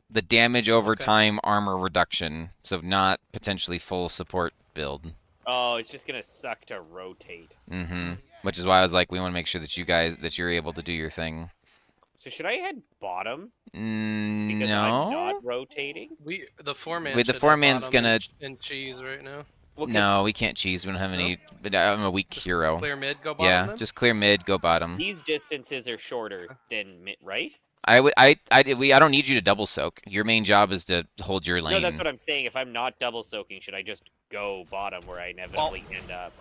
The damage over Okay. time armor reduction, so not potentially full support build. oh, it's just gonna suck to rotate. Mm-hmm. Which is why I was like, we want to make sure that you're able to do your thing. So should I head bottom because No. I'm not rotating? The 4-man. Wait, the should have 4-man's bottom gonna- and cheese right now. Well, 'cause No, we can't cheese. We don't have any. But I'm a weak Just hero. Clear mid, go bottom. Yeah, then? just clear mid, go bottom. these distances are shorter than mid, right? I don't need you to double soak. Your main job is to hold your lane. No, that's what I'm saying. If I'm not double soaking, should I just go bottom where I inevitably end up?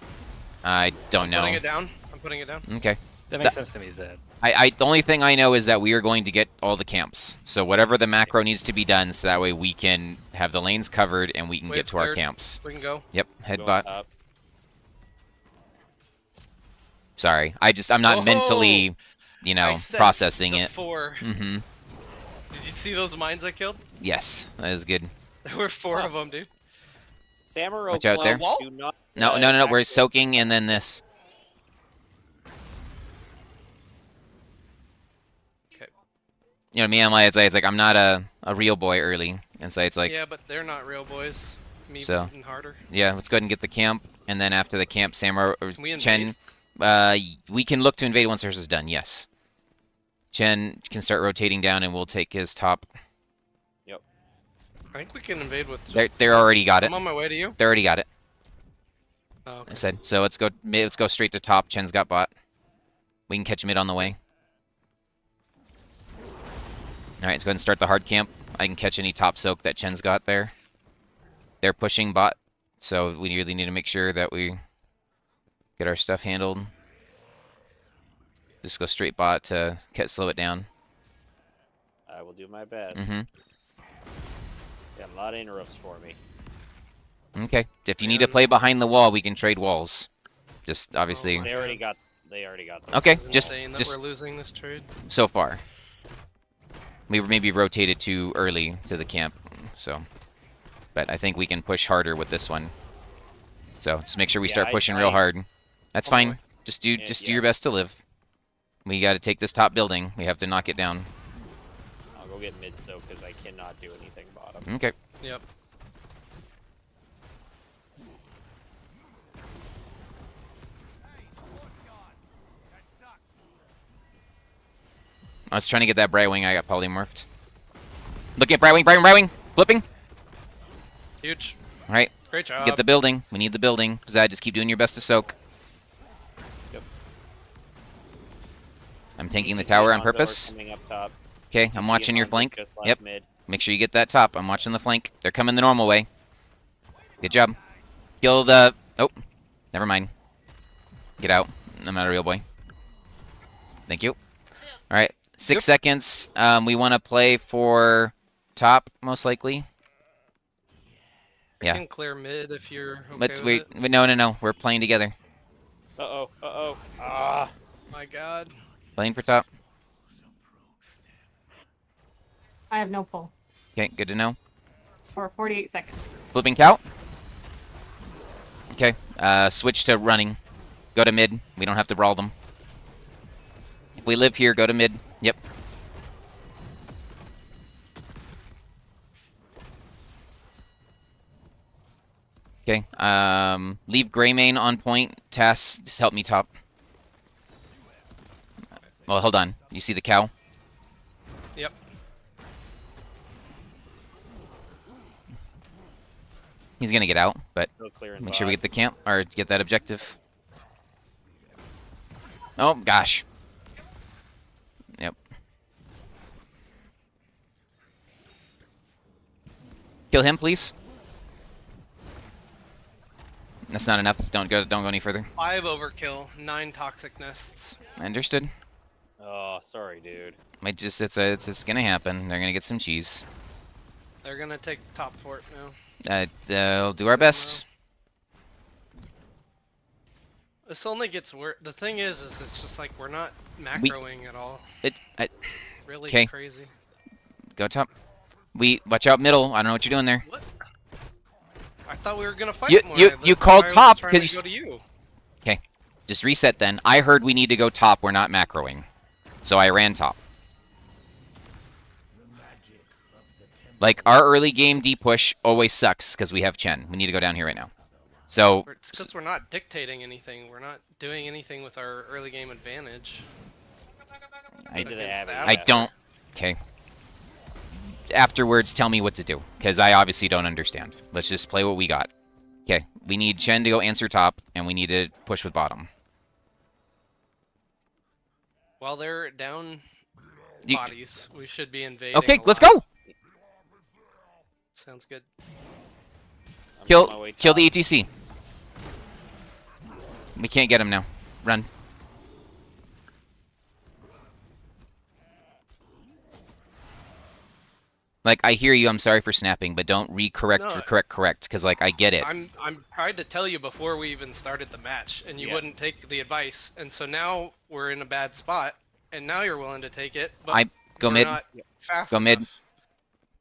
I don't I'm know. putting it down. I'm putting it down. Okay. That makes sense to me, Zed. The only thing I know is that we are going to get all the camps. So whatever the macro needs to be done, so that way we can have the lanes covered and we can Wave get to our cleared. camps. We can go. Yep, head Going bot. up. Sorry, I'm not Whoa! mentally, I sensed processing the it. 4. Mm-hmm. Did you see those mines I killed? Yes, that is good. There were 4 of them, dude. Samuro Watch out there. clumps do not, No, no. We're actually- soaking and then this. Okay. You know me, I'm like, it's like I'm not a real boy early, and so it's like, Yeah, but they're not real boys. Me So- beating harder. yeah, let's go ahead and get the camp, and then after the camp, Samar or Can we Chen, we can look to invade once ours is done. Yes, Chen can start rotating down, and we'll take his top. I think we can invade with. They're already got it. I'm on my way to you. They already got it. Oh, okay. I said so. Let's go. Let's go straight to top. Chen's got bot. We can catch mid on the way. All right, let's go ahead and start the hard camp. I can catch any top soak that Chen's got there. They're pushing bot, so we really need to make sure that we get our stuff handled. Just go straight bot to slow it down. I will do my best. Mm-hmm. Got a lot of interrupts for me. Okay. If you need to play behind the wall, we can trade walls. Just obviously. Oh my They already got them. Okay, It's just insane that just we're losing this trade. so far. We were maybe rotated too early to the camp, so. But I think we can push harder with this one. So just make sure we Yeah, start pushing real hard. That's Oh, fine. boy. Just do Yeah, do yeah. your best to live. We got to take this top building. We have to knock it down. I'll go get mid soak because I cannot do anything bottom. Okay. Yep. I was trying to get that Brightwing. I got polymorphed. Looking at Brightwing, Brightwing, Brightwing! Flipping! Huge. Alright, Great job. get the building. We need the building. Zad, just keep doing your best to soak. Yep. I'm tanking the ETC tower on Hanzo are purpose. coming up top. Okay, ETC I'm watching your Hanzo flank. just left Yep. Mid. Make sure you get that top. I'm watching the flank. They're coming the normal way. Good job. Kill the... Oh, never mind. Get out. I'm not a real boy. Thank you. Alright, 6 seconds. We want to play for top, most likely. You Yeah. can clear mid if you're okay Let's with wait. it. No. We're playing together. Uh-oh, uh-oh. Ah. My god. Playing for top. I have no pull Okay, good to know. for 48 seconds. Flipping cow. Okay, switch to running. Go to mid. We don't have to brawl them. If we live here, go to mid. Yep. Okay, leave Greymane on point. Tass, just help me top. Well, hold on. You see the cow? Yep. He's gonna get out, but Still clearing make sure we bot. get the camp, or get that objective. Oh, gosh. Yep. Kill him, please. That's not enough. Don't go any further. 5 overkill, 9 toxic nests. Understood. Oh, sorry, dude. It's gonna happen. They're gonna get some cheese. They're gonna take top fort now. They'll do our best. This only gets worse. The thing is it's just like we're not macroing at all. Really 'Kay. crazy. Go top. Watch out middle. I don't know what you're doing there. What? I thought we were gonna fight You- more. you- That's you why called I was top trying to 'cause you go to you. Just reset then. I heard we need to go top. We're not macroing. So I ran top. Like, our early game D push always sucks because we have Chen. We need to go down here right now. So, It's because we're not dictating anything. We're not doing anything with our early game advantage. I, Do they against have the it? I Avatar. don't... Okay. Afterwards, tell me what to do. Because I obviously don't understand. Let's just play what we got. Okay. We need Chen to go answer top, and we need to push with bottom. While they're down You- bodies, we should be invading. Okay, a let's lot. go! Sounds good. I'm on my way Kill the top. ETC. We can't get him now. Run. Like, I hear you, I'm sorry for snapping, but don't recorrect No, or correct, because, like, I get it. I'm tried to tell you before we even started the match, and you Yeah. wouldn't take the advice, and so now we're in a bad spot, and now you're willing to take it, but Go we're mid. not fast Go mid.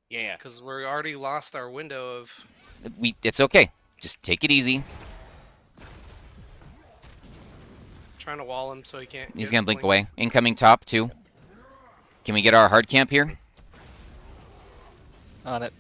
Yeah. because we're already lost our window of. It's okay. Just take it easy. Trying to wall him so he can't. He's get gonna blink blinked. away. Incoming top, too. Can we get our hard camp here? On it.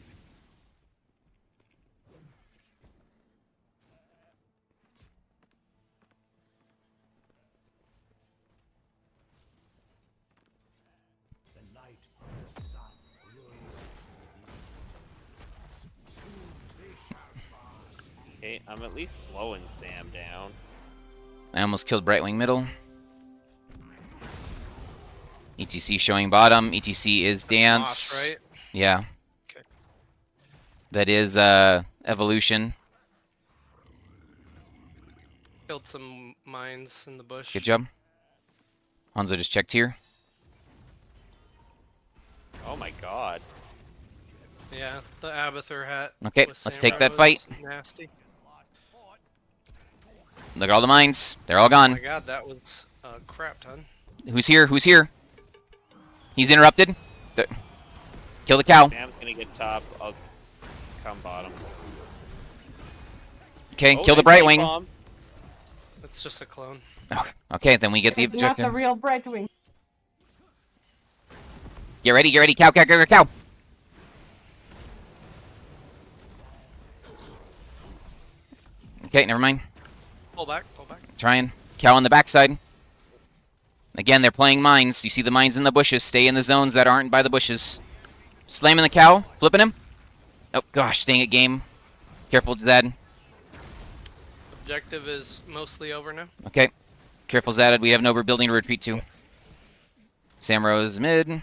Okay, I'm at least slowing Sam down. I almost killed Brightwing middle. ETC showing bottom. ETC is dance. Moss, right? Yeah. Okay. That is evolution. Killed some mines in the bush. Good job. Hanzo just checked here. Oh my god. Yeah, the Abathur hat. Okay, with let's Samurai take that was fight. Nasty. Look at all the mines. They're all Oh gone. my god, that was a crap ton. Who's here? Who's here? He's interrupted. Kill the cow. Sam's gonna get top. I'll come bottom. Okay, Oh, kill the nice Brightwing. bomb. That's just a clone. Okay, then we get the It's not the objective. real Brightwing. Get ready, get ready. Cow, cow, cow, cow. Okay, never mind. Pull back, pull back. Trying. Cow on the backside. Again, they're playing mines. You see the mines in the bushes. Stay in the zones that aren't by the bushes. Slamming the cow. Flipping him. Oh, gosh. Dang it, game. Careful, Zed. Objective is mostly over now. Okay. Careful, Zed. We have no building to retreat to. Samro's mid. Can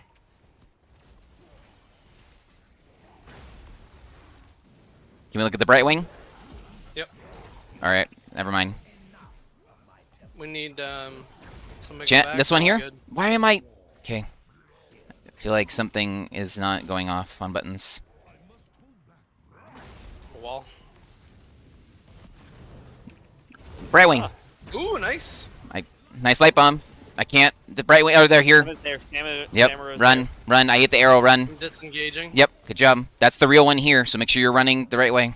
we look at the Brightwing? Yep. Alright. Never mind. We need somebody go back. This one Oh, here? good. Why am I... Okay. I feel like something is not going off on buttons. Wall. Brightwing. Ooh, nice. Nice light bomb. I can't. The Brightwing. Oh, they're here. Sama's there. Yep. Samaro's Run. there. Run. I hit the arrow. Run. I'm disengaging. Yep. Good job. That's the real one here, so make sure you're running the right way.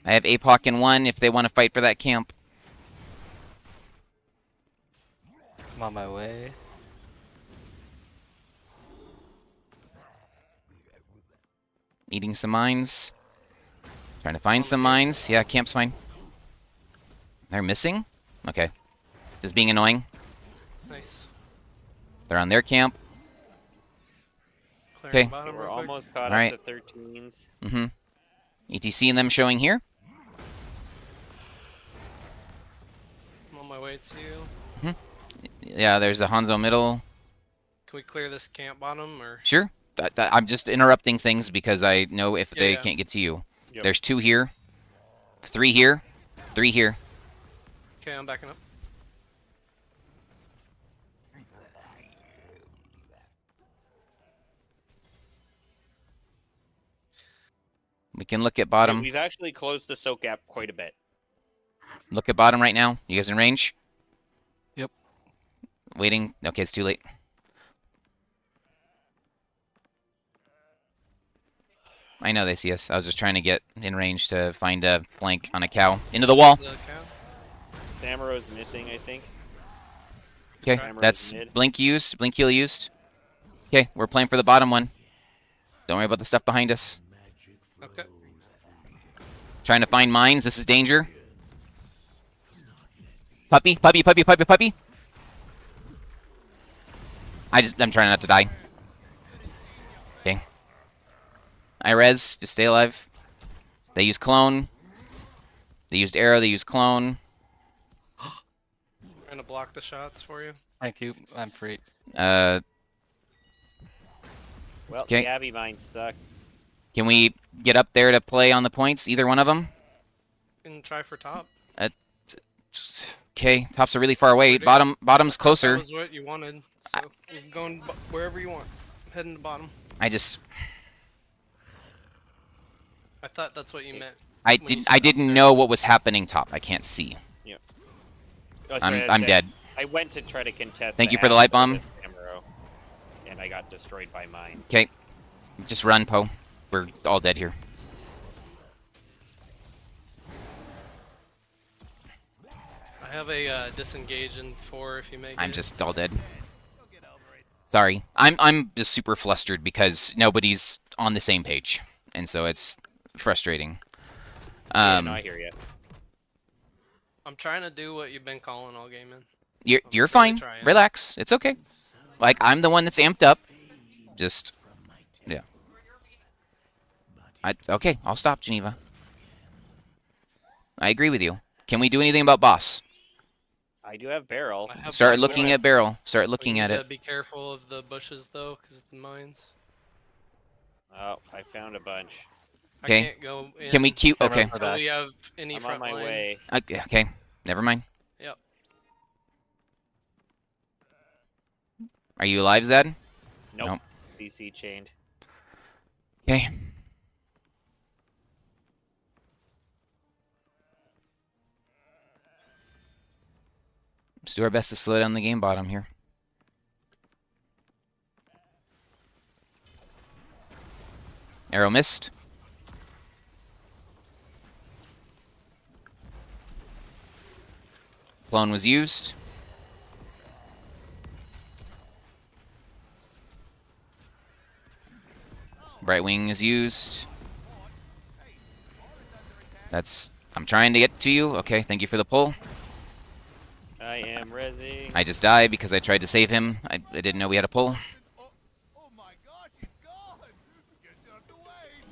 I have APOC in one if they want to fight for that camp. I'm on my way. Eating some mines. Trying to find some mines. Yeah, camp's fine. They're missing? Okay. Just being annoying. Nice. They're on their camp. Clearing Okay. the bottom We're real quick. almost caught Alright. up to 13s. Mm-hmm. ETC and them showing here. I'm on my way to you. Yeah, there's the Hanzo middle. Can we clear this camp bottom or? Sure. I'm just interrupting things because I know if they Yeah. can't get to you. Yep. There's 2 here. 3 here. 3 here. Okay, I'm backing up. We can look at bottom. We've actually closed the soak gap quite a bit. Look at bottom right now. You guys in range? Yep. Waiting. Okay, it's too late. I know they see us. I was just trying to get in range to find a flank on a cow. Into the wall. There's a cow. Samaro's missing, I think. Okay, Samaro's that's mid. blink used. Blink heal used. Okay, we're playing for the bottom one. Don't worry about the stuff behind us. Okay. Trying to find mines. This is danger. Puppy, puppy, puppy, puppy, puppy. I'm trying not to die. Okay. I res, just stay alive. They use clone. They used arrow, they used clone. Trying to block the shots for you. Thank you. I'm free. Well, Okay. the Abbey mines suck. Can we get up there to play on the points? Either one of them? Can try for top. Okay, tops are really far away. Ready? Bottom's That closer. was what you wanted. So you're going wherever you want. I'm heading to bottom. I just I thought that's what you meant. I When you didn't said I up didn't there. know what was happening top. I can't see. Oh, sorry, I'm dead. I went to try to contest. Thank you for the light bomb. Samaro, and I got destroyed by mines. Okay. Just run, Poe. We're all dead here. I have a disengage in 4 if you make I'm it. just all dead. Sorry. I'm just super flustered because nobody's on the same page. And so it's frustrating. Yeah, no, I hear you. I'm trying to do what you've been calling all game in. You're I'm really fine. trying. Relax. It's okay. Like I'm the one that's amped up. Just yeah. Okay, I'll stop, Geneva. I agree with you. Can we do anything about boss? I do have barrel. I have Start my looking barrel. at barrel. Start We looking at need it. to be careful of the bushes though, because of the mines. Oh, I found a bunch. Okay. I can't go in Can we queue? Several Okay. for until that. we have any I'm front on my line. way. Okay. Never mind. Yep. Are you alive, Zed? Nope. Nope. CC chained. Okay. Let's do our best to slow down the game bottom here. Arrow missed. Clone was used. Brightwing is used. That's I'm trying to get to you. Okay, thank you for the pull. I am rezzing. I just died because I tried to save him. I didn't know we had a pull. Oh my gosh, he's gone! Get out the way!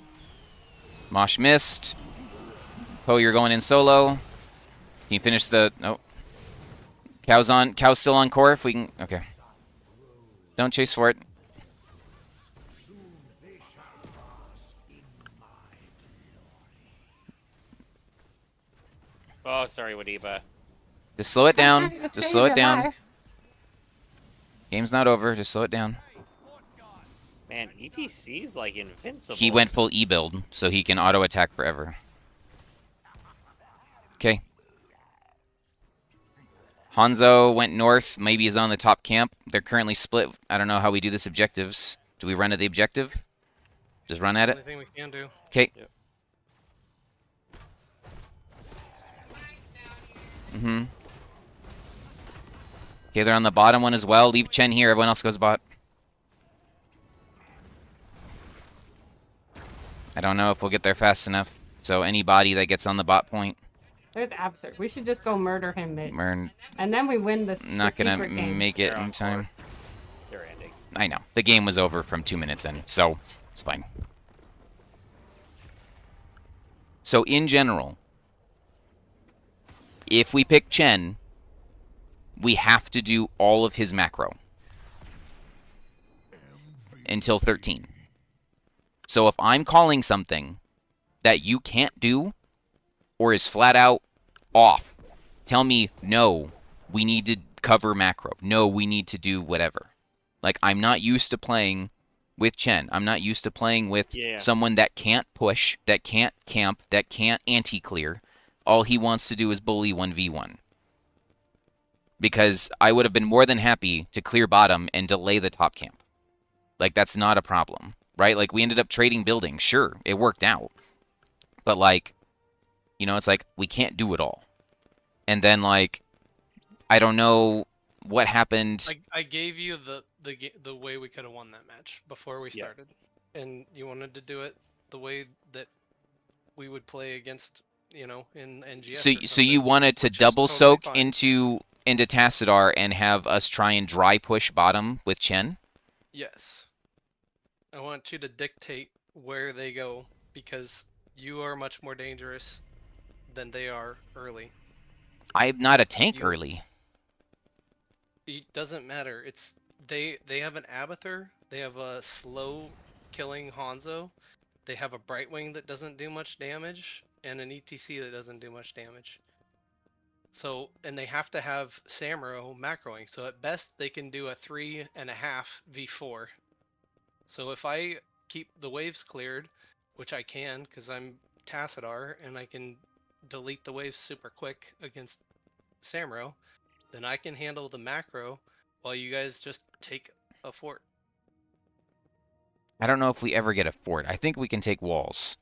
Mosh missed. Poe, you're going in solo. Can you finish the... Oh. Cow's still on core if we can... Okay. Don't chase for it. Oh, sorry, Wadiba. Just slow it down. Okay, let's Just save slow it your down. life. Game's not over. Just slow it down. Man, ETC's like invincible. He went full E-build, so he can auto-attack forever. Okay. Hanzo went north. Maybe he's on the top camp. They're currently split. I don't know how we do this objectives. Do we run at the objective? Just run at it? Only thing we can do. Okay. Yep. Mm-hmm. Okay, they're on the bottom one as well. Leave Chen here. Everyone else goes bot. I don't know if we'll get there fast enough. So anybody that gets on the bot point, There's absurd. We should just go murder him mid. we're And then we win this. not the gonna secret game. make it They're on in time. They're ending. I know. The game was over from 2 minutes in, so it's fine. So in general, if we pick Chen, we have to do all of his macro until 13. So if I'm calling something that you can't do or is flat out off, tell me, no, we need to cover macro. No, we need to do whatever. Like, I'm not used to playing with Chen. I'm not used to playing with someone that can't push, that can't camp, that can't anti-clear. All he wants to do is bully 1v1. Because I would have been more than happy to clear bottom and delay the top camp. Like, that's not a problem, right? Like, we ended up trading buildings. Sure, it worked out. But, like, you know, it's like, we can't do it all. And then, like, I don't know what happened. I gave you the way we could have won that match before we started, and you wanted to do it the way that we would play against, you know, in NGS. So you wanted to double soak into Tassadar and have us try and dry push bottom with Chen? Yes. I want you to dictate where they go because you are much more dangerous than they are early. I'm not a tank early. It doesn't matter. It's they have an Abathur, they have a slow killing Hanzo, they have a Brightwing that doesn't do much damage, and an ETC that doesn't do much damage. So, and they have to have Samuro macroing, so at best they can do a 3.5 V4. So if I keep the waves cleared, which I can because I'm Tassadar and I can delete the waves super quick against Samuro, then I can handle the macro while you guys just take a fort. I don't know if we ever get a fort. I think we can take walls.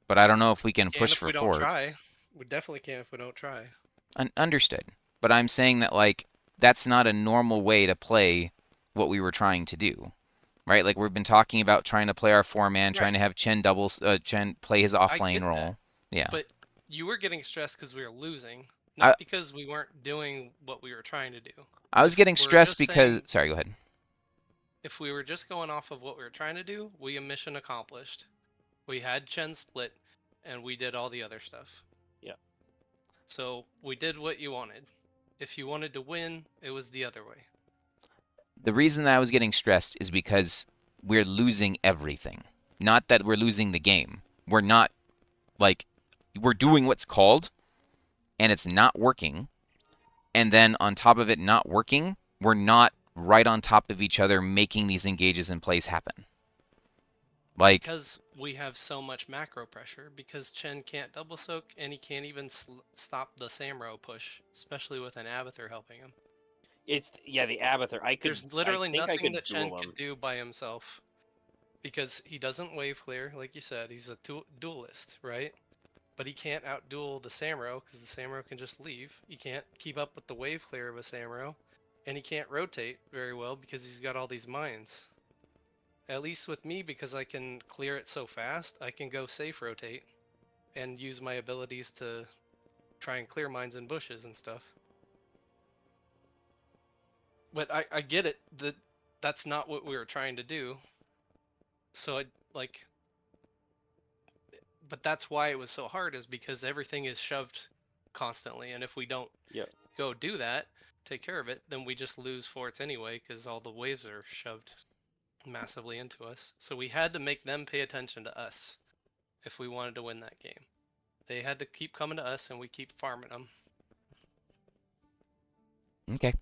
But I don't know if we can push for fort. If we don't try. We definitely can if we don't try. Understood. But I'm saying that, like, that's not a normal way to play what we were trying to do. Right? Like, we've been talking about trying to play our 4-man, trying to have Chen Chen play his off-lane role. Yeah. But you were getting stressed because we were losing. Not because we weren't doing what we were trying to do. I was getting stressed because... Sorry, go ahead. If we were just going off of what we were trying to do, we have mission accomplished. We had Chen split, and we did all the other stuff. Yeah. So, we did what you wanted. If you wanted to win, it was the other way. The reason that I was getting stressed is because we're losing everything. Not that we're losing the game. We're not... Like, we're doing what's called... and it's not working, and then on top of it not working, we're not right on top of each other making these engages and plays happen. Like, because we have so much macro pressure, because Chen can't double soak, and he can't even stop the Samuro push, especially with an Abathur helping him. It's, the Abathur. There's literally nothing that Chen could do by himself, because he doesn't wave clear, like you said, he's a duelist, right? But he can't outduel the Samuro because the Samuro can just leave. He can't keep up with the wave clear of a Samuro, and he can't rotate very well because he's got all these mines. At least with me, because I can clear it so fast, I can go safe rotate. and use my abilities to try and clear mines and bushes and stuff. But I get it that that's not what we were trying to do. So but that's why it was so hard, is because everything is shoved constantly, and if we don't go do that, take care of it, then we just lose forts anyway, because all the waves are shoved massively into us. So we had to make them pay attention to us if we wanted to win that game. They had to keep coming to us, and we keep farming them. Okay.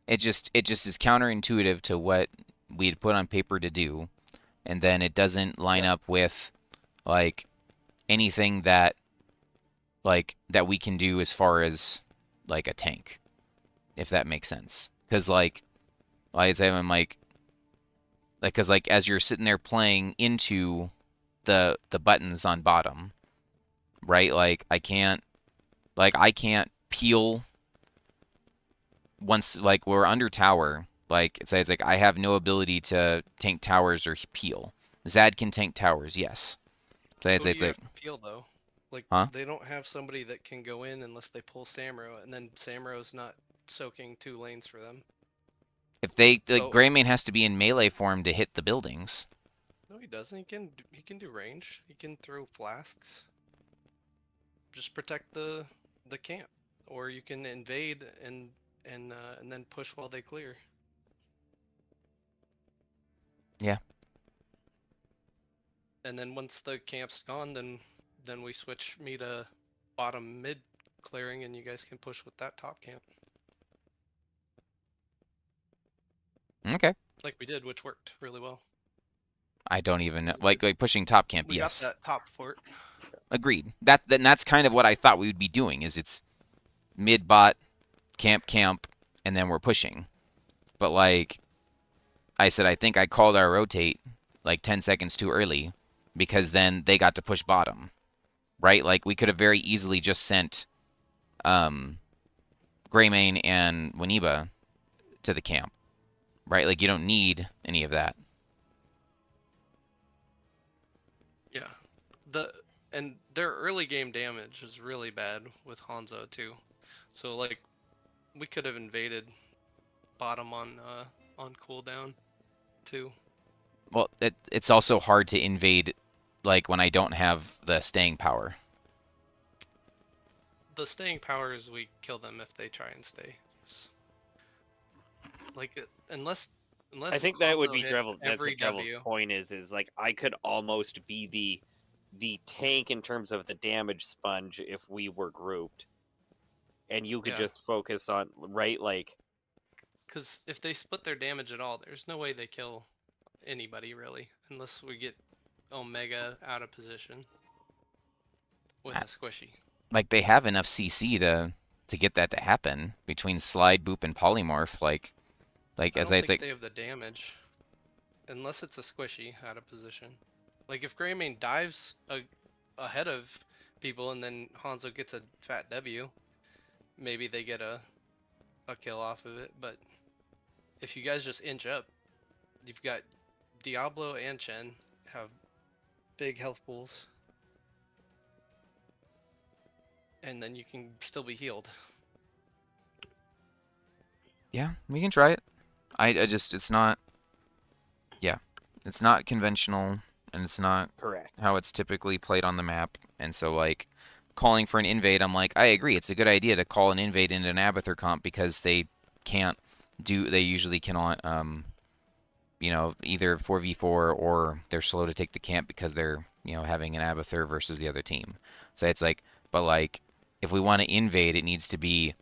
It just is counterintuitive to what we'd put on paper to do, and then it doesn't line up with like anything that we can do as far as like a tank, if that makes sense. Because like I say, I'm like because like as you're sitting there playing into the buttons on bottom, right? Like I can't peel. Once like we're under tower, like it's like I have no ability to tank towers or peel. Zad can tank towers, yes. So it's like peel though. Like they don't have somebody that can go in unless they pull Samuro, and then Samuro's not soaking 2 lanes for them. If they like Greymane has to be in melee form to hit the buildings. No, he doesn't. He can do range. He can throw flasks. Just protect the camp, or you can invade and then push while they clear. Yeah. And then once the camp's gone, then we switch me to bottom mid clearing, and you guys can push with that top camp. Okay. Like we did, which worked really well. I don't even know. Like pushing top camp, we yes. Got that top fort. Agreed. That's kind of what I thought we would be doing, is it's mid bot, camp, and then we're pushing. But like I said, I think I called our rotate like 10 seconds too early, because then they got to push bottom. Right? Like we could have very easily just sent Greymane and Waniba to the camp. Right? Like you don't need any of that. Yeah. And their early game damage is really bad with Hanzo too. So like we could have invaded bottom on cooldown too. Well, it's also hard to invade like when I don't have the staying power. The staying power is we kill them if they try and stay. Like unless I think that Hanzo would be hit Drevel. That's every what Drevel's W. point is like I could almost be the tank in terms of the damage sponge if we were grouped, and you could just focus on like. Because if they split their damage at all, there's no way they kill anybody really, unless we get Omega out of position with a squishy. Like they have enough CC to get that to happen between Slide, Boop, and Polymorph. Like as I think they have the damage, unless it's a squishy out of position. Like if Greymane dives ahead of people and then Hanzo gets a fat W, maybe they get a kill off of it. But if you guys just inch up, you've got Diablo and Chen have big health pools, and then you can still be healed. Yeah, we can try it. I just it's not conventional, and it's not correct how it's typically played on the map. And so like calling for an invade, I'm like, I agree, it's a good idea to call an invade into an Abathur comp, because they usually cannot either 4v4 or they're slow to take the camp because they're having an Abathur versus the other team. So it's like, but like if we want to invade, it needs to be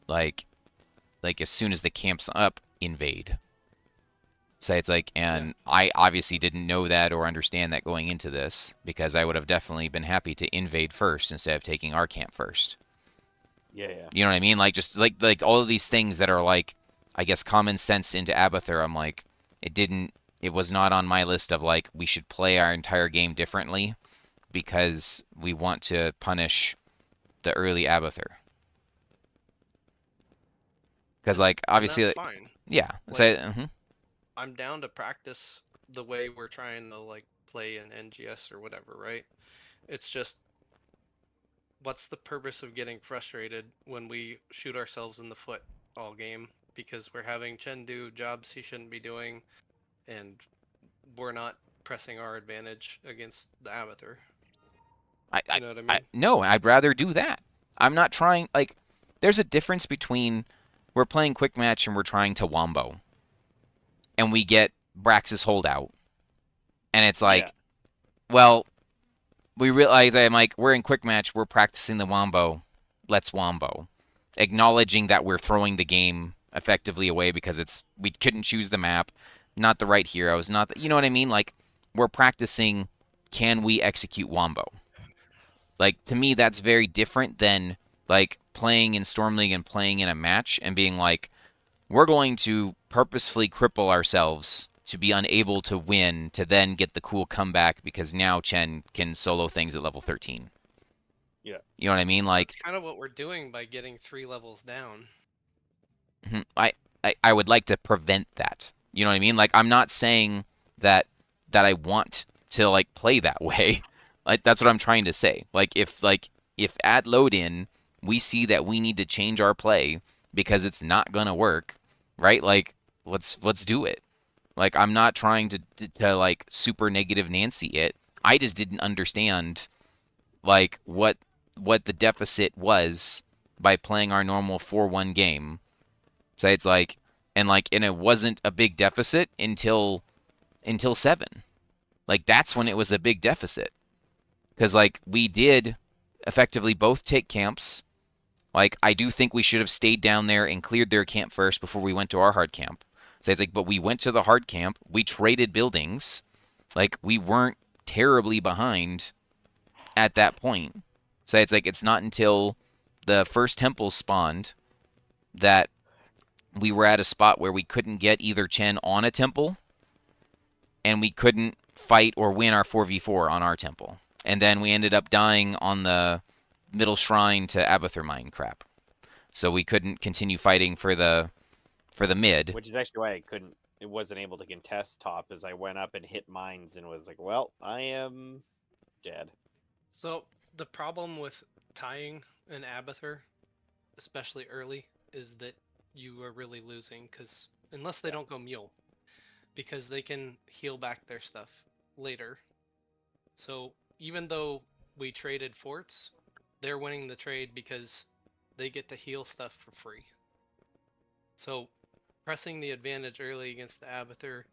like as soon as the camp's up, invade. So it's like, and I obviously didn't know that or understand that going into this, because I would have definitely been happy to invade first instead of taking our camp first. Yeah. You know what I mean? Like just like all of these things that are like, I guess, common sense into Abathur. I'm like, it was not on my list of like, we should play our entire game differently because we want to punish the early Abathur. Because like obviously, that's fine. yeah. Like, So, I'm down to practice the way we're trying to like play an NGS or whatever, right? It's just, what's the purpose of getting frustrated when we shoot ourselves in the foot all game because we're having Chen do jobs he shouldn't be doing, and we're not pressing our advantage against the Abathur. You know what I mean? No, I'd rather do that. I'm not trying, like, there's a difference between we're playing quick match and we're trying to wombo. And we get Brax's holdout. And it's like, well, we realize, I'm like, we're in quick match, we're practicing the wombo. Let's wombo. Acknowledging that we're throwing the game effectively away because we couldn't choose the map, not the right heroes, not the, you know what I mean? Like, we're practicing, can we execute wombo? Like, to me, that's very different than, like, playing in Storm League and playing in a match and being like, we're going to purposefully cripple ourselves to be unable to win to then get the cool comeback because now Chen can solo things at level 13. Yeah. You know what I mean? Like, that's kind of what we're doing by getting 3 levels down. I would like to prevent that. You know what I mean? Like, I'm not saying that I want to, like, play that way. Like, that's what I'm trying to say. If at load in we see that we need to change our play because it's not gonna work, right? Like, let's do it. Like, I'm not trying to like super negative Nancy it. I just didn't understand like what the deficit was by playing our normal 4-1 game. So it's like, and it wasn't a big deficit until 7. Like, that's when it was a big deficit. Because, like, we did effectively both take camps. Like, I do think we should have stayed down there and cleared their camp first before we went to our hard camp. So it's like, but we went to the hard camp. We traded buildings. Like, we weren't terribly behind at that point. So it's like, it's not until the first temple spawned that we were at a spot where we couldn't get either Chen on a temple and we couldn't fight or win our 4v4 on our temple. And then we ended up dying on the middle shrine to Abathur mine crap. So we couldn't continue fighting for the mid. Which is actually why it wasn't able to contest top, as I went up and hit mines and was like, well, I am dead. So the problem with tying an Abathur, especially early, is that you are really losing, because unless they don't go mule, because they can heal back their stuff later. So even though we traded forts, they're winning the trade because they get to heal stuff for free. So pressing the advantage early against the Abathur,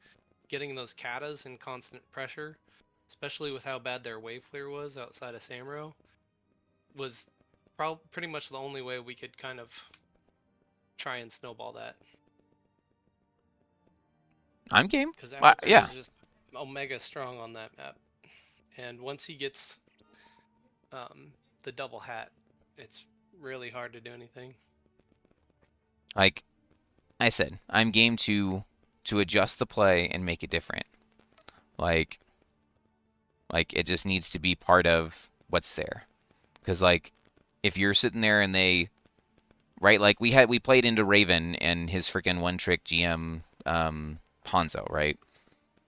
getting those katas in constant pressure, especially with how bad their wave clear was outside of Samro, was pretty much the only way we could kind of try and snowball that. I'm game. Because Abathur yeah. is just omega strong on that map. And once he gets the double hat, it's really hard to do anything. Like I said, I'm game to adjust the play and make it different. Like it just needs to be part of what's there. Because, like, if you're sitting there and they, right, like we played into Raven and his freaking one-trick GM Hanzo, right?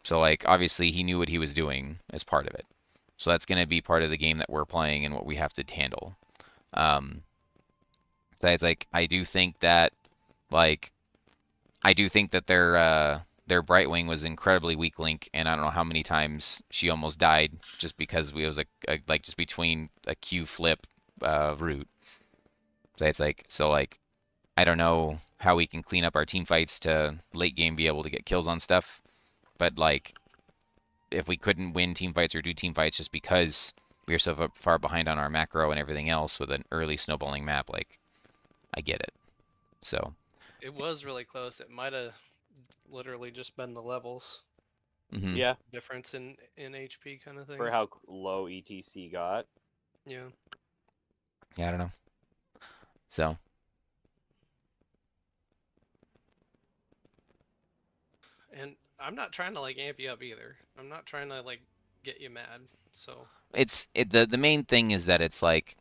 So, like, obviously he knew what he was doing as part of it. So that's going to be part of the game that we're playing and what we have to handle. So it's like, I do think that their Brightwing was incredibly weak link, and I don't know how many times she almost died just because we was like just between a Q flip route. So it's like, I don't know how we can clean up our team fights to late game be able to get kills on stuff, but like, if we couldn't win team fights or do team fights just because we are so far behind on our macro and everything else with an early snowballing map, like, I get it. So it was really close. It might have literally just been the levels. Mm-hmm. Yeah. Difference in HP kind of thing. For how low ETC got. Yeah. Yeah, I don't know. So. And I'm not trying to like amp you up either. I'm not trying to like get you mad. So. The main thing is that it's like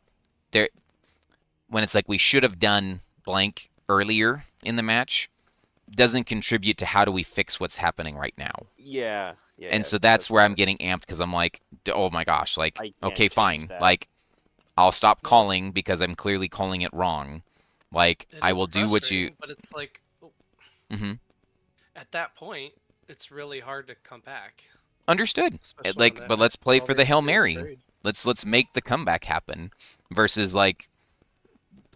when it's like we should have done blank earlier in the match, doesn't contribute to how do we fix what's happening right now. Yeah. Yeah. And so that's where I'm getting amped because I'm like, oh my gosh, like, I can't okay, change fine. that. Like, I'll stop calling because I'm clearly calling it wrong. Like, It I is will do what you. frustrating, But it's like, Hmm. at that point, it's really hard to come back. Understood. Especially on Like, that but let's play all for they the have Hail to do is Mary. trade. Let's make the comeback happen versus like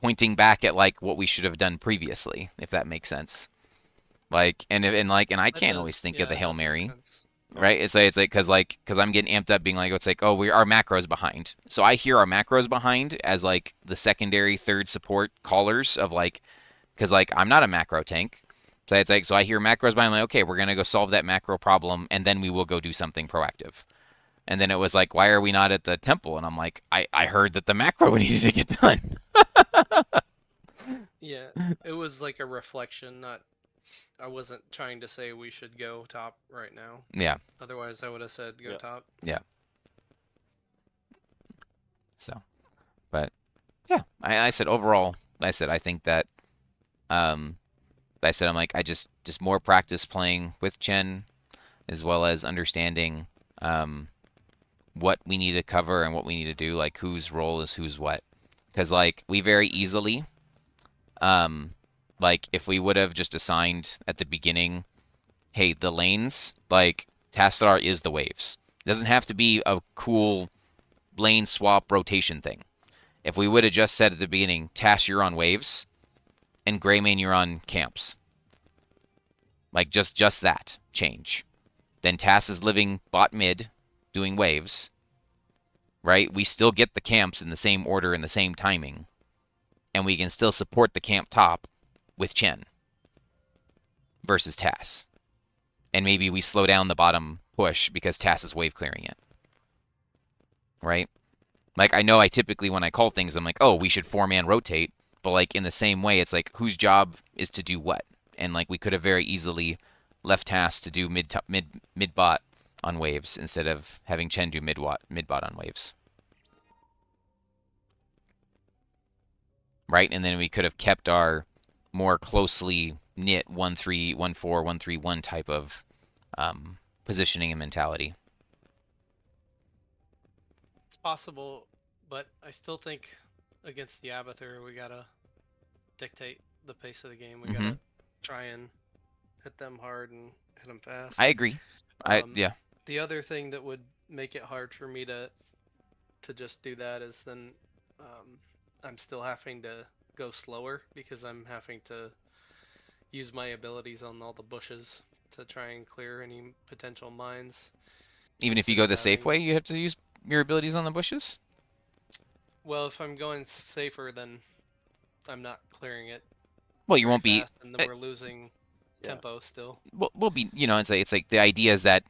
pointing back at like what we should have done previously, if that makes sense. Like, and I That can't does- always think yeah, of the it Hail does make Mary. sense. Right? It's like because I'm getting amped up, being like, it's like, oh, our macro's behind. So I hear our macro's behind as like the secondary, third support callers of like, because like I'm not a macro tank. So it's like, so I hear macros behind, I'm like, okay, we're gonna go solve that macro problem, and then we will go do something proactive. And then it was like, why are we not at the temple? And I'm like, I heard that the macro needed to get done. Yeah, it was like a reflection, not. I wasn't trying to say we should go top right now. Yeah. Otherwise, I would have said go Yeah. top. So, but yeah, I said overall, I think that, I'm like, I just more practice playing with Chen, as well as understanding, what we need to cover and what we need to do, like whose role is who's what. Because like we very easily, like if we would have just assigned at the beginning, hey, the lanes, like Tassadar is the waves. It doesn't have to be a cool lane swap rotation thing. If we would have just said at the beginning, Tash, you're on waves, and Greymane, you're on camps. Like just that change. Then Tass is living bot mid, doing waves. Right? We still get the camps in the same order and the same timing. And we can still support the camp top with Chen versus Tass. And maybe we slow down the bottom push because Tass is wave clearing it. Right? Like, I know I typically, when I call things, I'm like, oh, we should 4-man rotate. But, like, in the same way, it's like, whose job is to do what? And, like, we could have very easily left Tass to do mid bot on waves instead of having Chen do mid bot on waves. Right? And then we could have kept our more closely knit 1-3, 1-4, 1-3-1 type of positioning and mentality. It's possible, but I still think against the Abathur, we gotta dictate the pace of the game. We gotta try and hit them hard and hit them fast. I agree. Yeah. The other thing that would make it hard for me to just do that is then I'm still having to go slower because I'm having to use my abilities on all the bushes to try and clear any potential mines. Even if you go the safe way, you have to use your abilities on the bushes? Well, if I'm going safer, then I'm not clearing it. Well, you won't be. fast, and then we're losing Yeah. tempo still. We'll be. You know, it's like the idea is that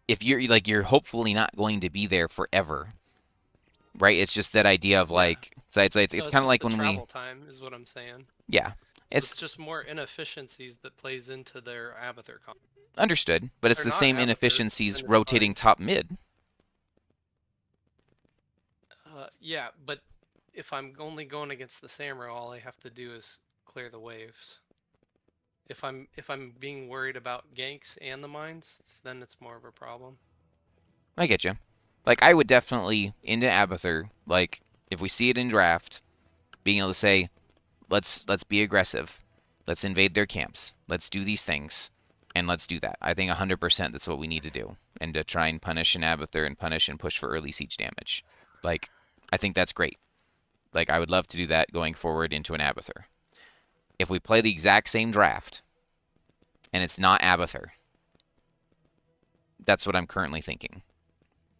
if you're hopefully not going to be there forever, right? It's just that idea of like, so it's kind of just like the when we. travel time is what I'm saying. Yeah, So it's it's just more inefficiencies that plays into their Abathur comp. understood, but it's They're the not same amateurs, inefficiencies then it's rotating fine. top mid. Yeah, but if I'm only going against the Samurai, all I have to do is clear the waves. If I'm being worried about ganks and the mines, then it's more of a problem. I get you. Like, I would definitely, into Abathur, like, if we see it in draft, being able to say, let's be aggressive. Let's invade their camps. Let's do these things. And let's do that. I think 100% that's what we need to do. And to try and punish an Abathur and punish and push for early siege damage. Like, I think that's great. Like, I would love to do that going forward into an Abathur. If we play the exact same draft, and it's not Abathur, that's what I'm currently thinking.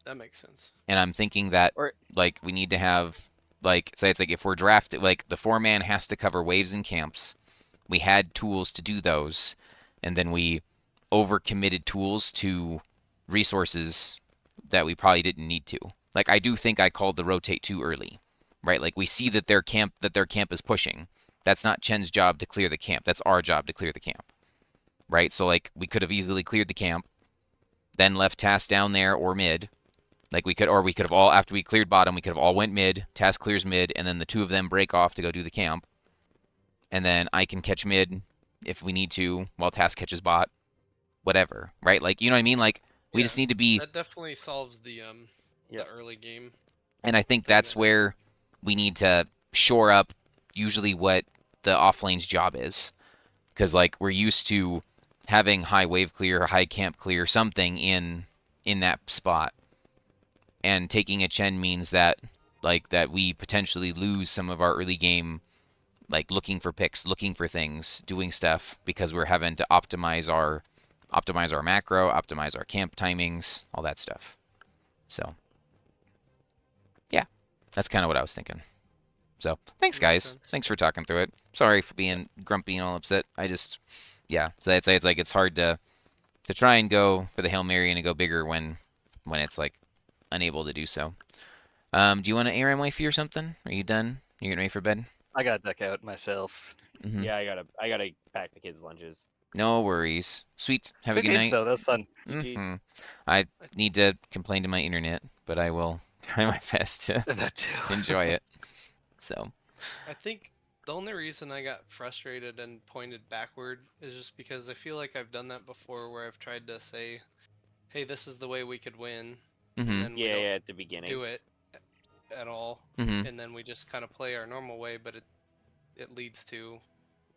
That makes sense. And I'm thinking that, like, we need to have, like, say it's like if we're drafted, like, the 4-man has to cover waves and camps. We had tools to do those, and then we overcommitted tools to resources that we probably didn't need to. Like, I do think I called the rotate too early, right? Like, we see that their camp is pushing. That's not Chen's job to clear the camp. That's our job to clear the camp, right? So, like, we could have easily cleared the camp, then left Tass down there or mid. Like, we could have all, after we cleared bottom, we could have all went mid, Tass clears mid, and then the two of them break off to go do the camp. And then I can catch mid, if we need to while task catches bot, whatever, right? Like, you know what I mean? Like, we Yeah, just need to be, that definitely solves the Yep. early game. and I think thing that's that- where we need to shore up usually what the off lane's job is. Because, like, we're used to having high wave clear or high camp clear, something in that spot. And taking a Chen means that, like, that we potentially lose some of our early game, like, looking for picks, looking for things, doing stuff, because we're having to optimize our macro, optimize our camp timings, all that stuff. So, yeah, that's kind of what I was thinking. So, thanks, Makes guys. sense. Thanks for talking through it. Sorry for being grumpy and all upset. I just, yeah. So I'd say it's like it's hard to try and go for the Hail Mary and to go bigger when it's like unable to do so. Do you want to ARAM wifey or something? Are you done? You getting ready for bed? I gotta duck out myself. Mm-hmm. Yeah, I gotta pack the kids' lunches. No worries. Sweet. Have a Good good games night. though. That was fun. GGs. Mhm. I need to complain to my internet, but I will try my best to That too. enjoy it. So, I think the only reason I got frustrated and pointed backward is just because I feel like I've done that before, where I've tried to say, "Hey, this is the way we could win," mhm, and then we Yeah, don't yeah, at the beginning. do it at all, mhm, and then we just kind of play our normal way, but it leads to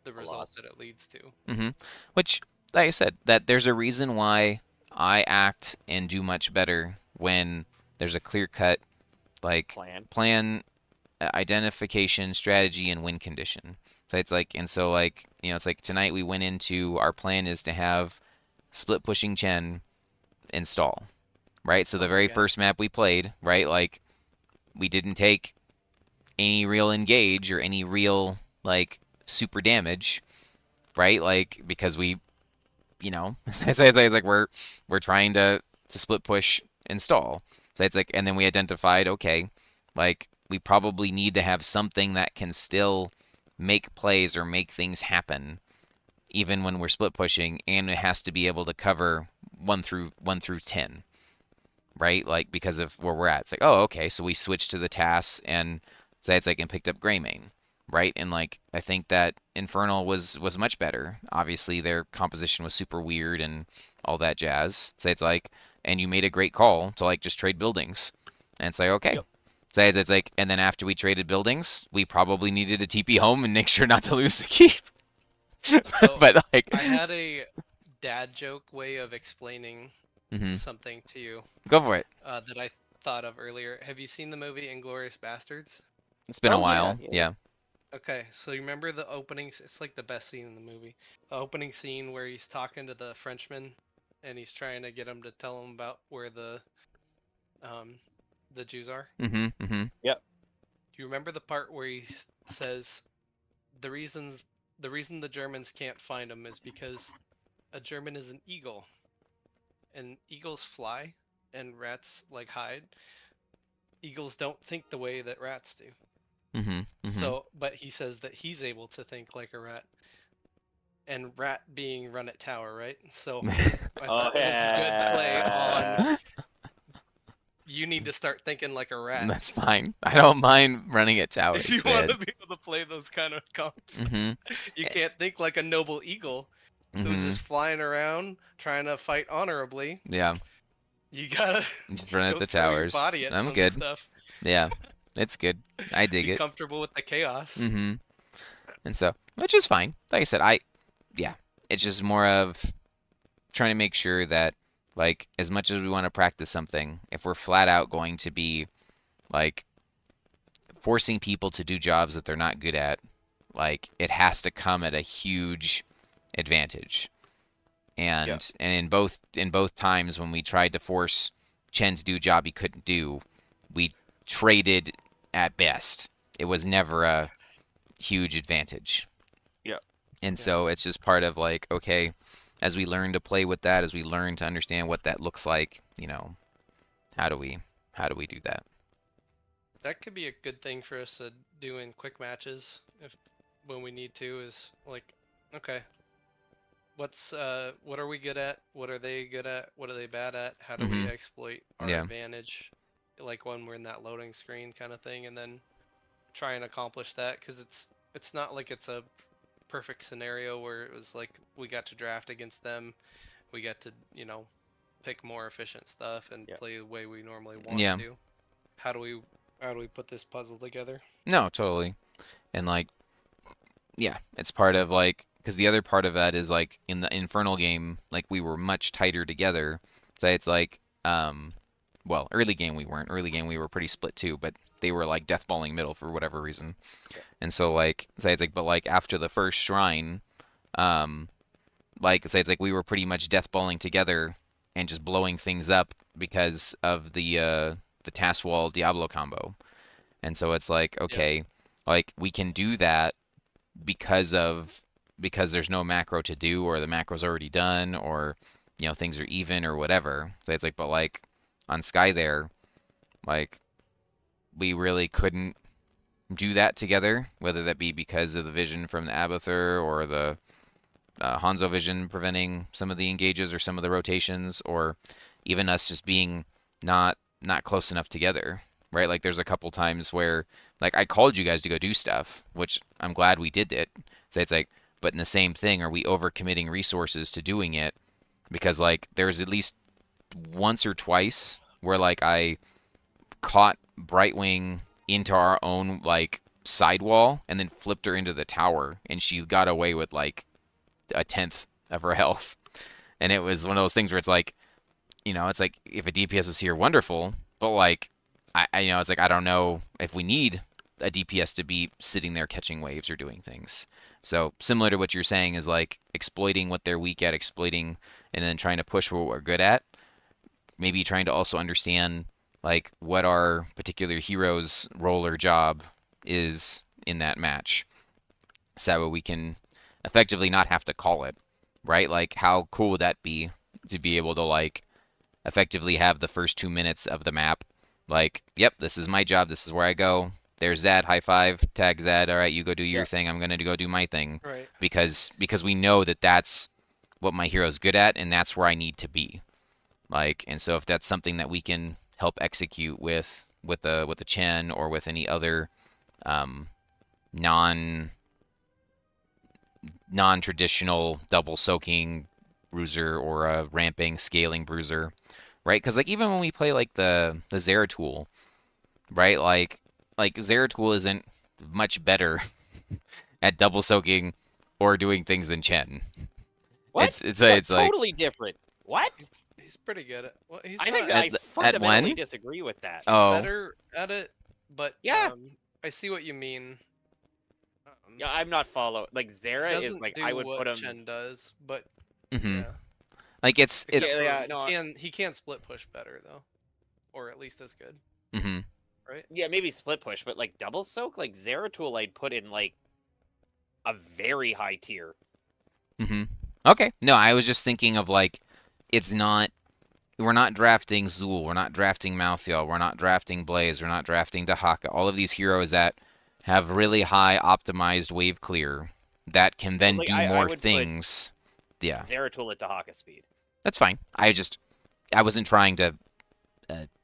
the result loss. that it leads to. mhm. Which, like I said, that there's a reason why I act and do much better when there's a clear-cut, like, plan, identification, strategy, and win condition. So it's like, and so like, you know, it's like tonight we went into our plan is to have split pushing Chen install, right? So the very Okay. first map we played, right, like we didn't take any real engage or any real like super damage, right? Like because we, you know, it's like we're trying to split push install. So it's like, and then we identified, okay, like we probably need to have something that can still make plays or make things happen even when we're split pushing, and it has to be able to cover 1 through 10, right? Like because of where we're at. It's like, oh, okay, so we switched to the tasks and say it's like and picked up Greymane, right? And like I think that Infernal was much better. Obviously their composition was super weird and all that jazz. So it's like, and you made a great call to like just trade buildings. And it's like, okay. Yep. So it's like, and then after we traded buildings, we probably needed to TP home and make sure not to lose the keep. So, but like, I had a dad joke way of explaining mhm. something to you Go for it. that I thought of earlier. Have you seen the movie Inglourious Bastards? It's been Oh, a yeah, while. yeah. Yeah. Okay, so you remember the opening? It's like the best scene in the movie. The opening scene where he's talking to the Frenchman, and he's trying to get him to tell him about where the Jews are. Mm-hmm. Mm-hmm. Do you remember the part where he says the reason the Germans can't find them is because a German is an eagle, and eagles fly, and rats like hide. Eagles don't think the way that rats do. Mm-hmm. Mm-hmm. So, but he says that he's able to think like a rat. And rat being run at tower, right? So I thought it was a good play on you need to start thinking like a rat. That's fine. I don't mind running at towers. If you want to be able to play those kind of comps. Mm-hmm. You can't think like a noble eagle who's Mm-hmm. just flying around trying to fight honorably. Yeah. You gotta Just run at go the throw your towers. body at I'm some good. stuff. Yeah. It's good. I dig Be it. comfortable with the chaos. Mm-hmm. And so, which is fine. Like I said, it's just more of trying to make sure that, like, as much as we want to practice something, if we're flat out going to be, like, forcing people to do jobs that they're not good at, like, it has to come at a huge advantage. And Yeah. and in both times when we tried to force Chen to do a job he couldn't do, we traded at best. It was never a huge advantage. Yeah. And so it's just part of like, okay, as we learn to play with that, as we learn to understand what that looks like, you know, how do we do that? That could be a good thing for us to do in quick matches if when we need to is like, okay, what are we good at? What are they good at? What are they bad at? How do we Mhm. exploit our Yeah. advantage? Like when we're in that loading screen kind of thing, and then try and accomplish that because it's not like it's a perfect scenario where it was like we got to draft against them, we get to, you know, pick more efficient stuff and Yeah. play the way we normally want Yeah. to. How do we put this puzzle together? No, totally. And like, yeah, it's part of like, because the other part of that is like in the Infernal game, like we were much tighter together. So it's like, well, early game we weren't. Early game we were pretty split too, but they were like deathballing middle for whatever reason. Yeah. And so like, say it's like, but like after the first shrine, like say it's like we were pretty much deathballing together and just blowing things up because of the task wall Diablo combo. And so it's like, okay, like we can do that because there's no macro to do, or the macro's already done, or you know things are even or whatever. So it's like, but like on Sky there, like we really couldn't do that together, whether that be because of the vision from the Abathur or the Hanzo vision preventing some of the engages or some of the rotations, or even us just being not close enough together, right? Like there's a couple times where like I called you guys to go do stuff, which I'm glad we did it. So it's like, but in the same thing, are we overcommitting resources to doing it? Because like there's at least once or twice where like I caught Brightwing into our own like sidewall and then flipped her into the tower, and she got away with like 1/10 of her health. And it was one of those things where it's like, you know, it's like if a DPS was here, wonderful, but like I you know, it's like I don't know if we need a DPS to be sitting there catching waves or doing things. So similar to what you're saying is like exploiting what they're weak at, exploiting, and then trying to push what we're good at. Maybe trying to also understand like what our particular hero's role or job is in that match, so we can effectively not have to call it, right? Like how cool would that be to be able to like effectively have the first 2 minutes of the map like, yep, this is my job, this is where I go. There's Zad, high five, tag Zad. All right, you go do your thing. I'm gonna go do my thing. Right. Because we know that that's what my hero's good at, and that's where I need to be. Like, and so if that's something that we can help execute with the Chen or with any other non-traditional double soaking bruiser or a ramping scaling bruiser, right? Because like even when we play like the Zeratul, right? Like Zeratul isn't much better at double soaking or doing things than Chen. What? It's like totally different. What? He's pretty good at. Well, he's I not think I fundamentally disagree with that. Oh, better at it, but Yeah. I see what you mean. Yeah, I'm not following. Like Zera is doesn't like do I would what put him. Chen does, but mhm. yeah. Like it's Yeah, no, he can split push better though, or at least as good, mhm. right? yeah, maybe split push, but like double soak, like Zeratul, I'd put in like a very high tier. Mhm. Okay. No, I was just thinking of like it's not. We're not drafting Zul. We're not drafting Malthael. We're not drafting Blaze. We're not drafting Dahaka. All of these heroes that have really high optimized wave clear that can then Like, do I more would put things. Yeah, Zeratul at Dahaka speed. that's fine. I wasn't trying to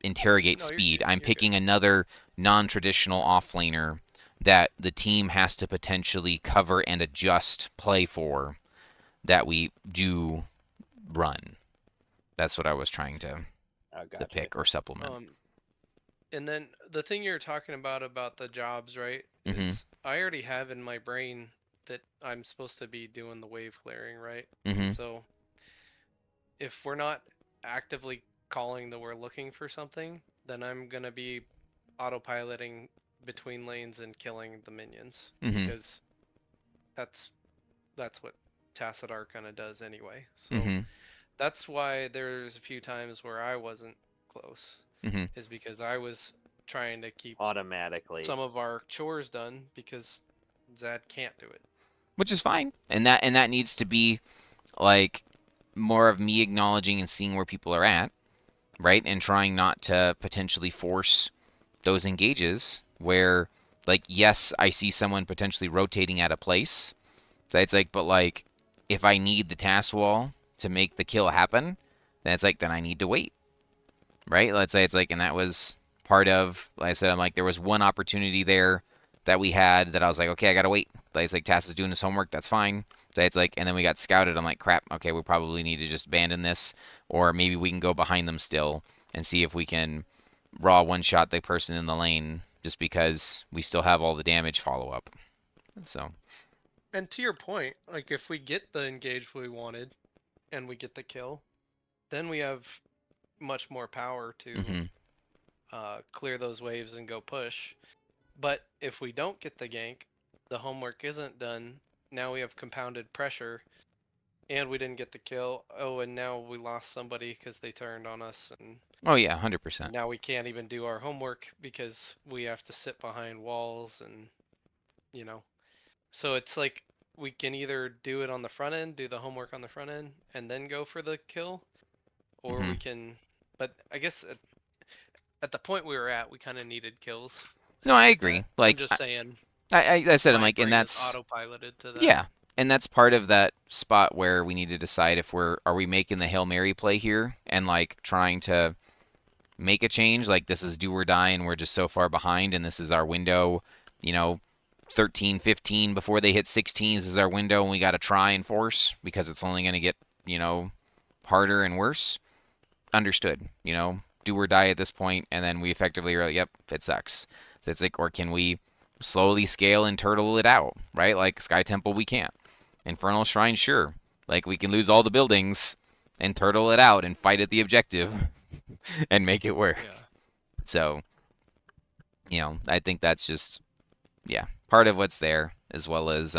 interrogate No, you're speed. good, I'm you're good. picking another non-traditional offlaner that the team has to potentially cover and adjust play for that we do run. That's what I was trying to Oh, gotcha. pick or supplement. And then the thing you're talking about the jobs, right? Mhm. Is I already have in my brain that I'm supposed to be doing the wave clearing, right? Mhm. So if we're not actively calling that we're looking for something, then I'm gonna be autopiloting between lanes and killing the minions Mhm. because that's what Tacit Arcana does anyway. So Mhm. that's why there's a few times where I wasn't close, Mhm. is because I was trying to keep Automatically. some of our chores done because Zad can't do it. Which is fine, and that needs to be like more of me acknowledging and seeing where people are at, right, and trying not to potentially force those engages where, like, yes, I see someone potentially rotating at a place. That's like, but like, if I need the task wall to make the kill happen, then it's like, then I need to wait, right? Let's say it's like, and that was part of, like I said, I'm like, there was one opportunity there that we had that I was like, okay, I gotta wait. Like, it's like Tass is doing his homework. That's fine. So it's like, and then we got scouted. I'm like, crap. Okay, we probably need to just abandon this, or maybe we can go behind them still and see if we can raw one-shot the person in the lane, just because we still have all the damage follow-up. So. And to your point, like if we get the engage we wanted, and we get the kill, then we have much more power to clear those waves and go push. But if we don't get the gank, the homework isn't done. Now we have compounded pressure, and we didn't get the kill. Oh, and now we lost somebody because they turned on us, and Oh yeah, 100%. now we can't even do our homework because we have to sit behind walls, and you know. So it's like we can either do it on the front end, do the homework on the front end, and then go for the kill, or we can. But I guess at the point we were at, we kind of needed kills. No, I agree. Like, I'm just saying. I said, I'm my like, and brain is that's autopiloted to that. yeah, and that's part of that spot where we need to decide if are we making the Hail Mary play here and like trying to make a change, like this is do or die and we're just so far behind and this is our window, 13, 15 before they hit 16s is our window and we got to try and force because it's only going to get, harder and worse. Understood, do or die at this point, and then we effectively are like, yep, it sucks. So it's like, or can we slowly scale and turtle it out, right? Like Sky Temple, we can't. Infernal Shrine, sure. Like we can lose all the buildings and turtle it out and fight at the objective and make it work. Yeah. So, I think that's just, part of what's there, as well as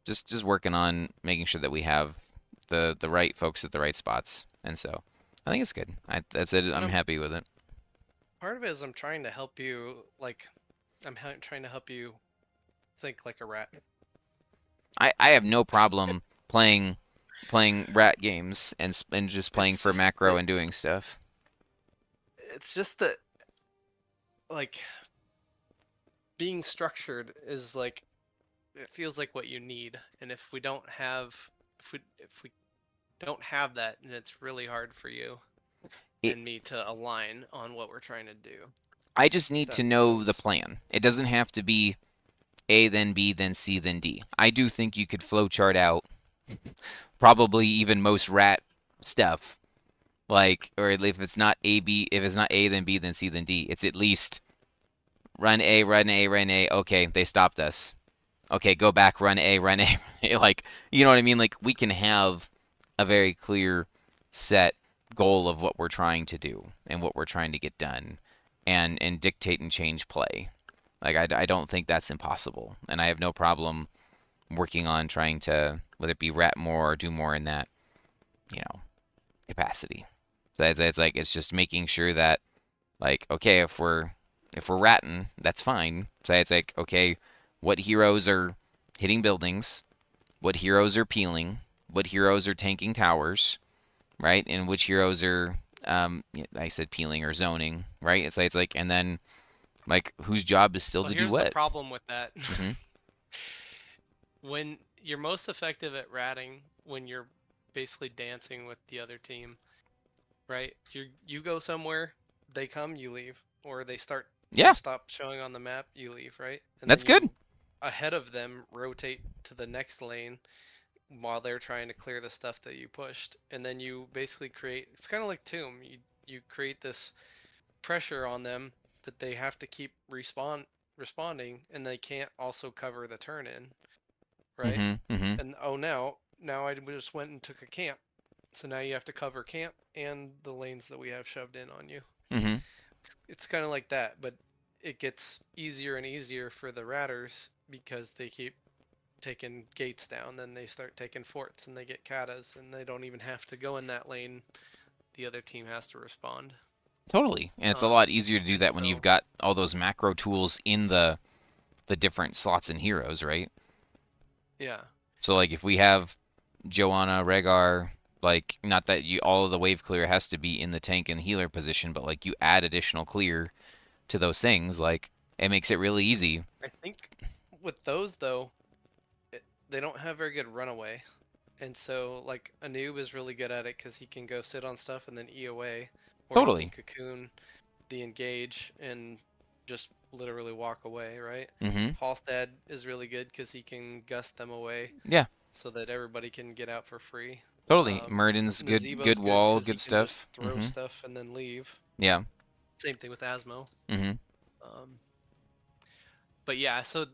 just working on making sure that we have the right folks at the right spots. And so I think it's good. That's it. I'm happy with it. Part of it is I'm trying to help you, trying to help you think like a rat. I have no problem playing rat games and just playing for macro and doing stuff. It's just that, like, being structured is like, it feels like what you need, and if we don't have that, then it's really hard for you and me to align on what we're trying to do. I just need to know the plan. It doesn't have to be A, then B, then C, then D. I do think you could flowchart out probably even most rat stuff. Like, or if it's not A, B, if it's not A, then B, then C, then D. It's at least run A, run A, run A. Okay, they stopped us. Okay, go back, run A, run A. Like, you know what I mean? Like, we can have a very clear set goal of what we're trying to do and what we're trying to get done and dictate and change play. Like, I don't think that's impossible. And I have no problem working on trying to, whether it be rat more or do more in that, capacity. So it's just making sure that, like, okay, if we're ratting, that's fine. So it's like, okay, what heroes are hitting buildings? What heroes are peeling? What heroes are tanking towers? Right? And which heroes are, I said peeling or zoning, right? It's like, and then, like, whose job is still to do what? Here's the problem with that. Mm-hmm. When you're most effective at ratting, when you're basically dancing with the other team, right? You go somewhere, they come, you leave, or they start. Yeah. Stop showing on the map, you leave, right? And that's then good. Ahead of them, rotate to the next lane while they're trying to clear the stuff that you pushed, and then you basically create. It's kind of like Tomb. You create this pressure on them that they have to keep responding, and they can't also cover the turn in, right? Mm-hmm, mm-hmm. And now I just went and took a camp, so now you have to cover camp and the lanes that we have shoved in on you. Mm-hmm. It's kind of like that, but it gets easier and easier for the ratters because they keep taking gates down, then they start taking forts and they get katas, and they don't even have to go in that lane. The other team has to respond. Totally, and it's a lot easier to do that when you've got all those macro tools in the different slots and heroes, right? Yeah. So, like, if we have Joanna, Rehgar, like, not that all of the wave clear has to be in the tank and healer position, but, like, you add additional clear to those things, like, it makes it really easy. I think with those, though, they don't have very good runaway. And so, like, a noob is really good at it because he can go sit on stuff and then E away. Or Totally. he can cocoon the engage and just literally walk away, right? Mm-hmm. Falstad is really good because he can gust them away. Yeah. So that everybody can get out for free. Totally. Murden's good. Nazebo's Good wall. 'cause he Good can stuff. just throw stuff and then leave. Yeah. Same thing with Asmo. Mm-hmm. But yeah, so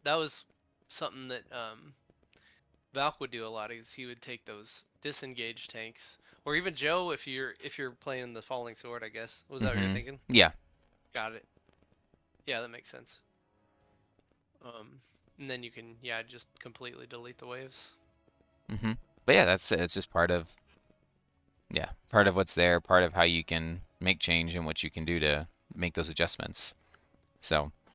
that was something that Valk would do a lot. Is he would take those disengaged tanks, or even Joe if you're playing the Falling Sword, I guess. Was that what you're thinking? Yeah. Got it. Yeah, that makes sense. And then you can just completely delete the waves. Mm-hmm. But yeah, that's it. It's just part of what's there, part of how you can make change and what you can do to make those adjustments. So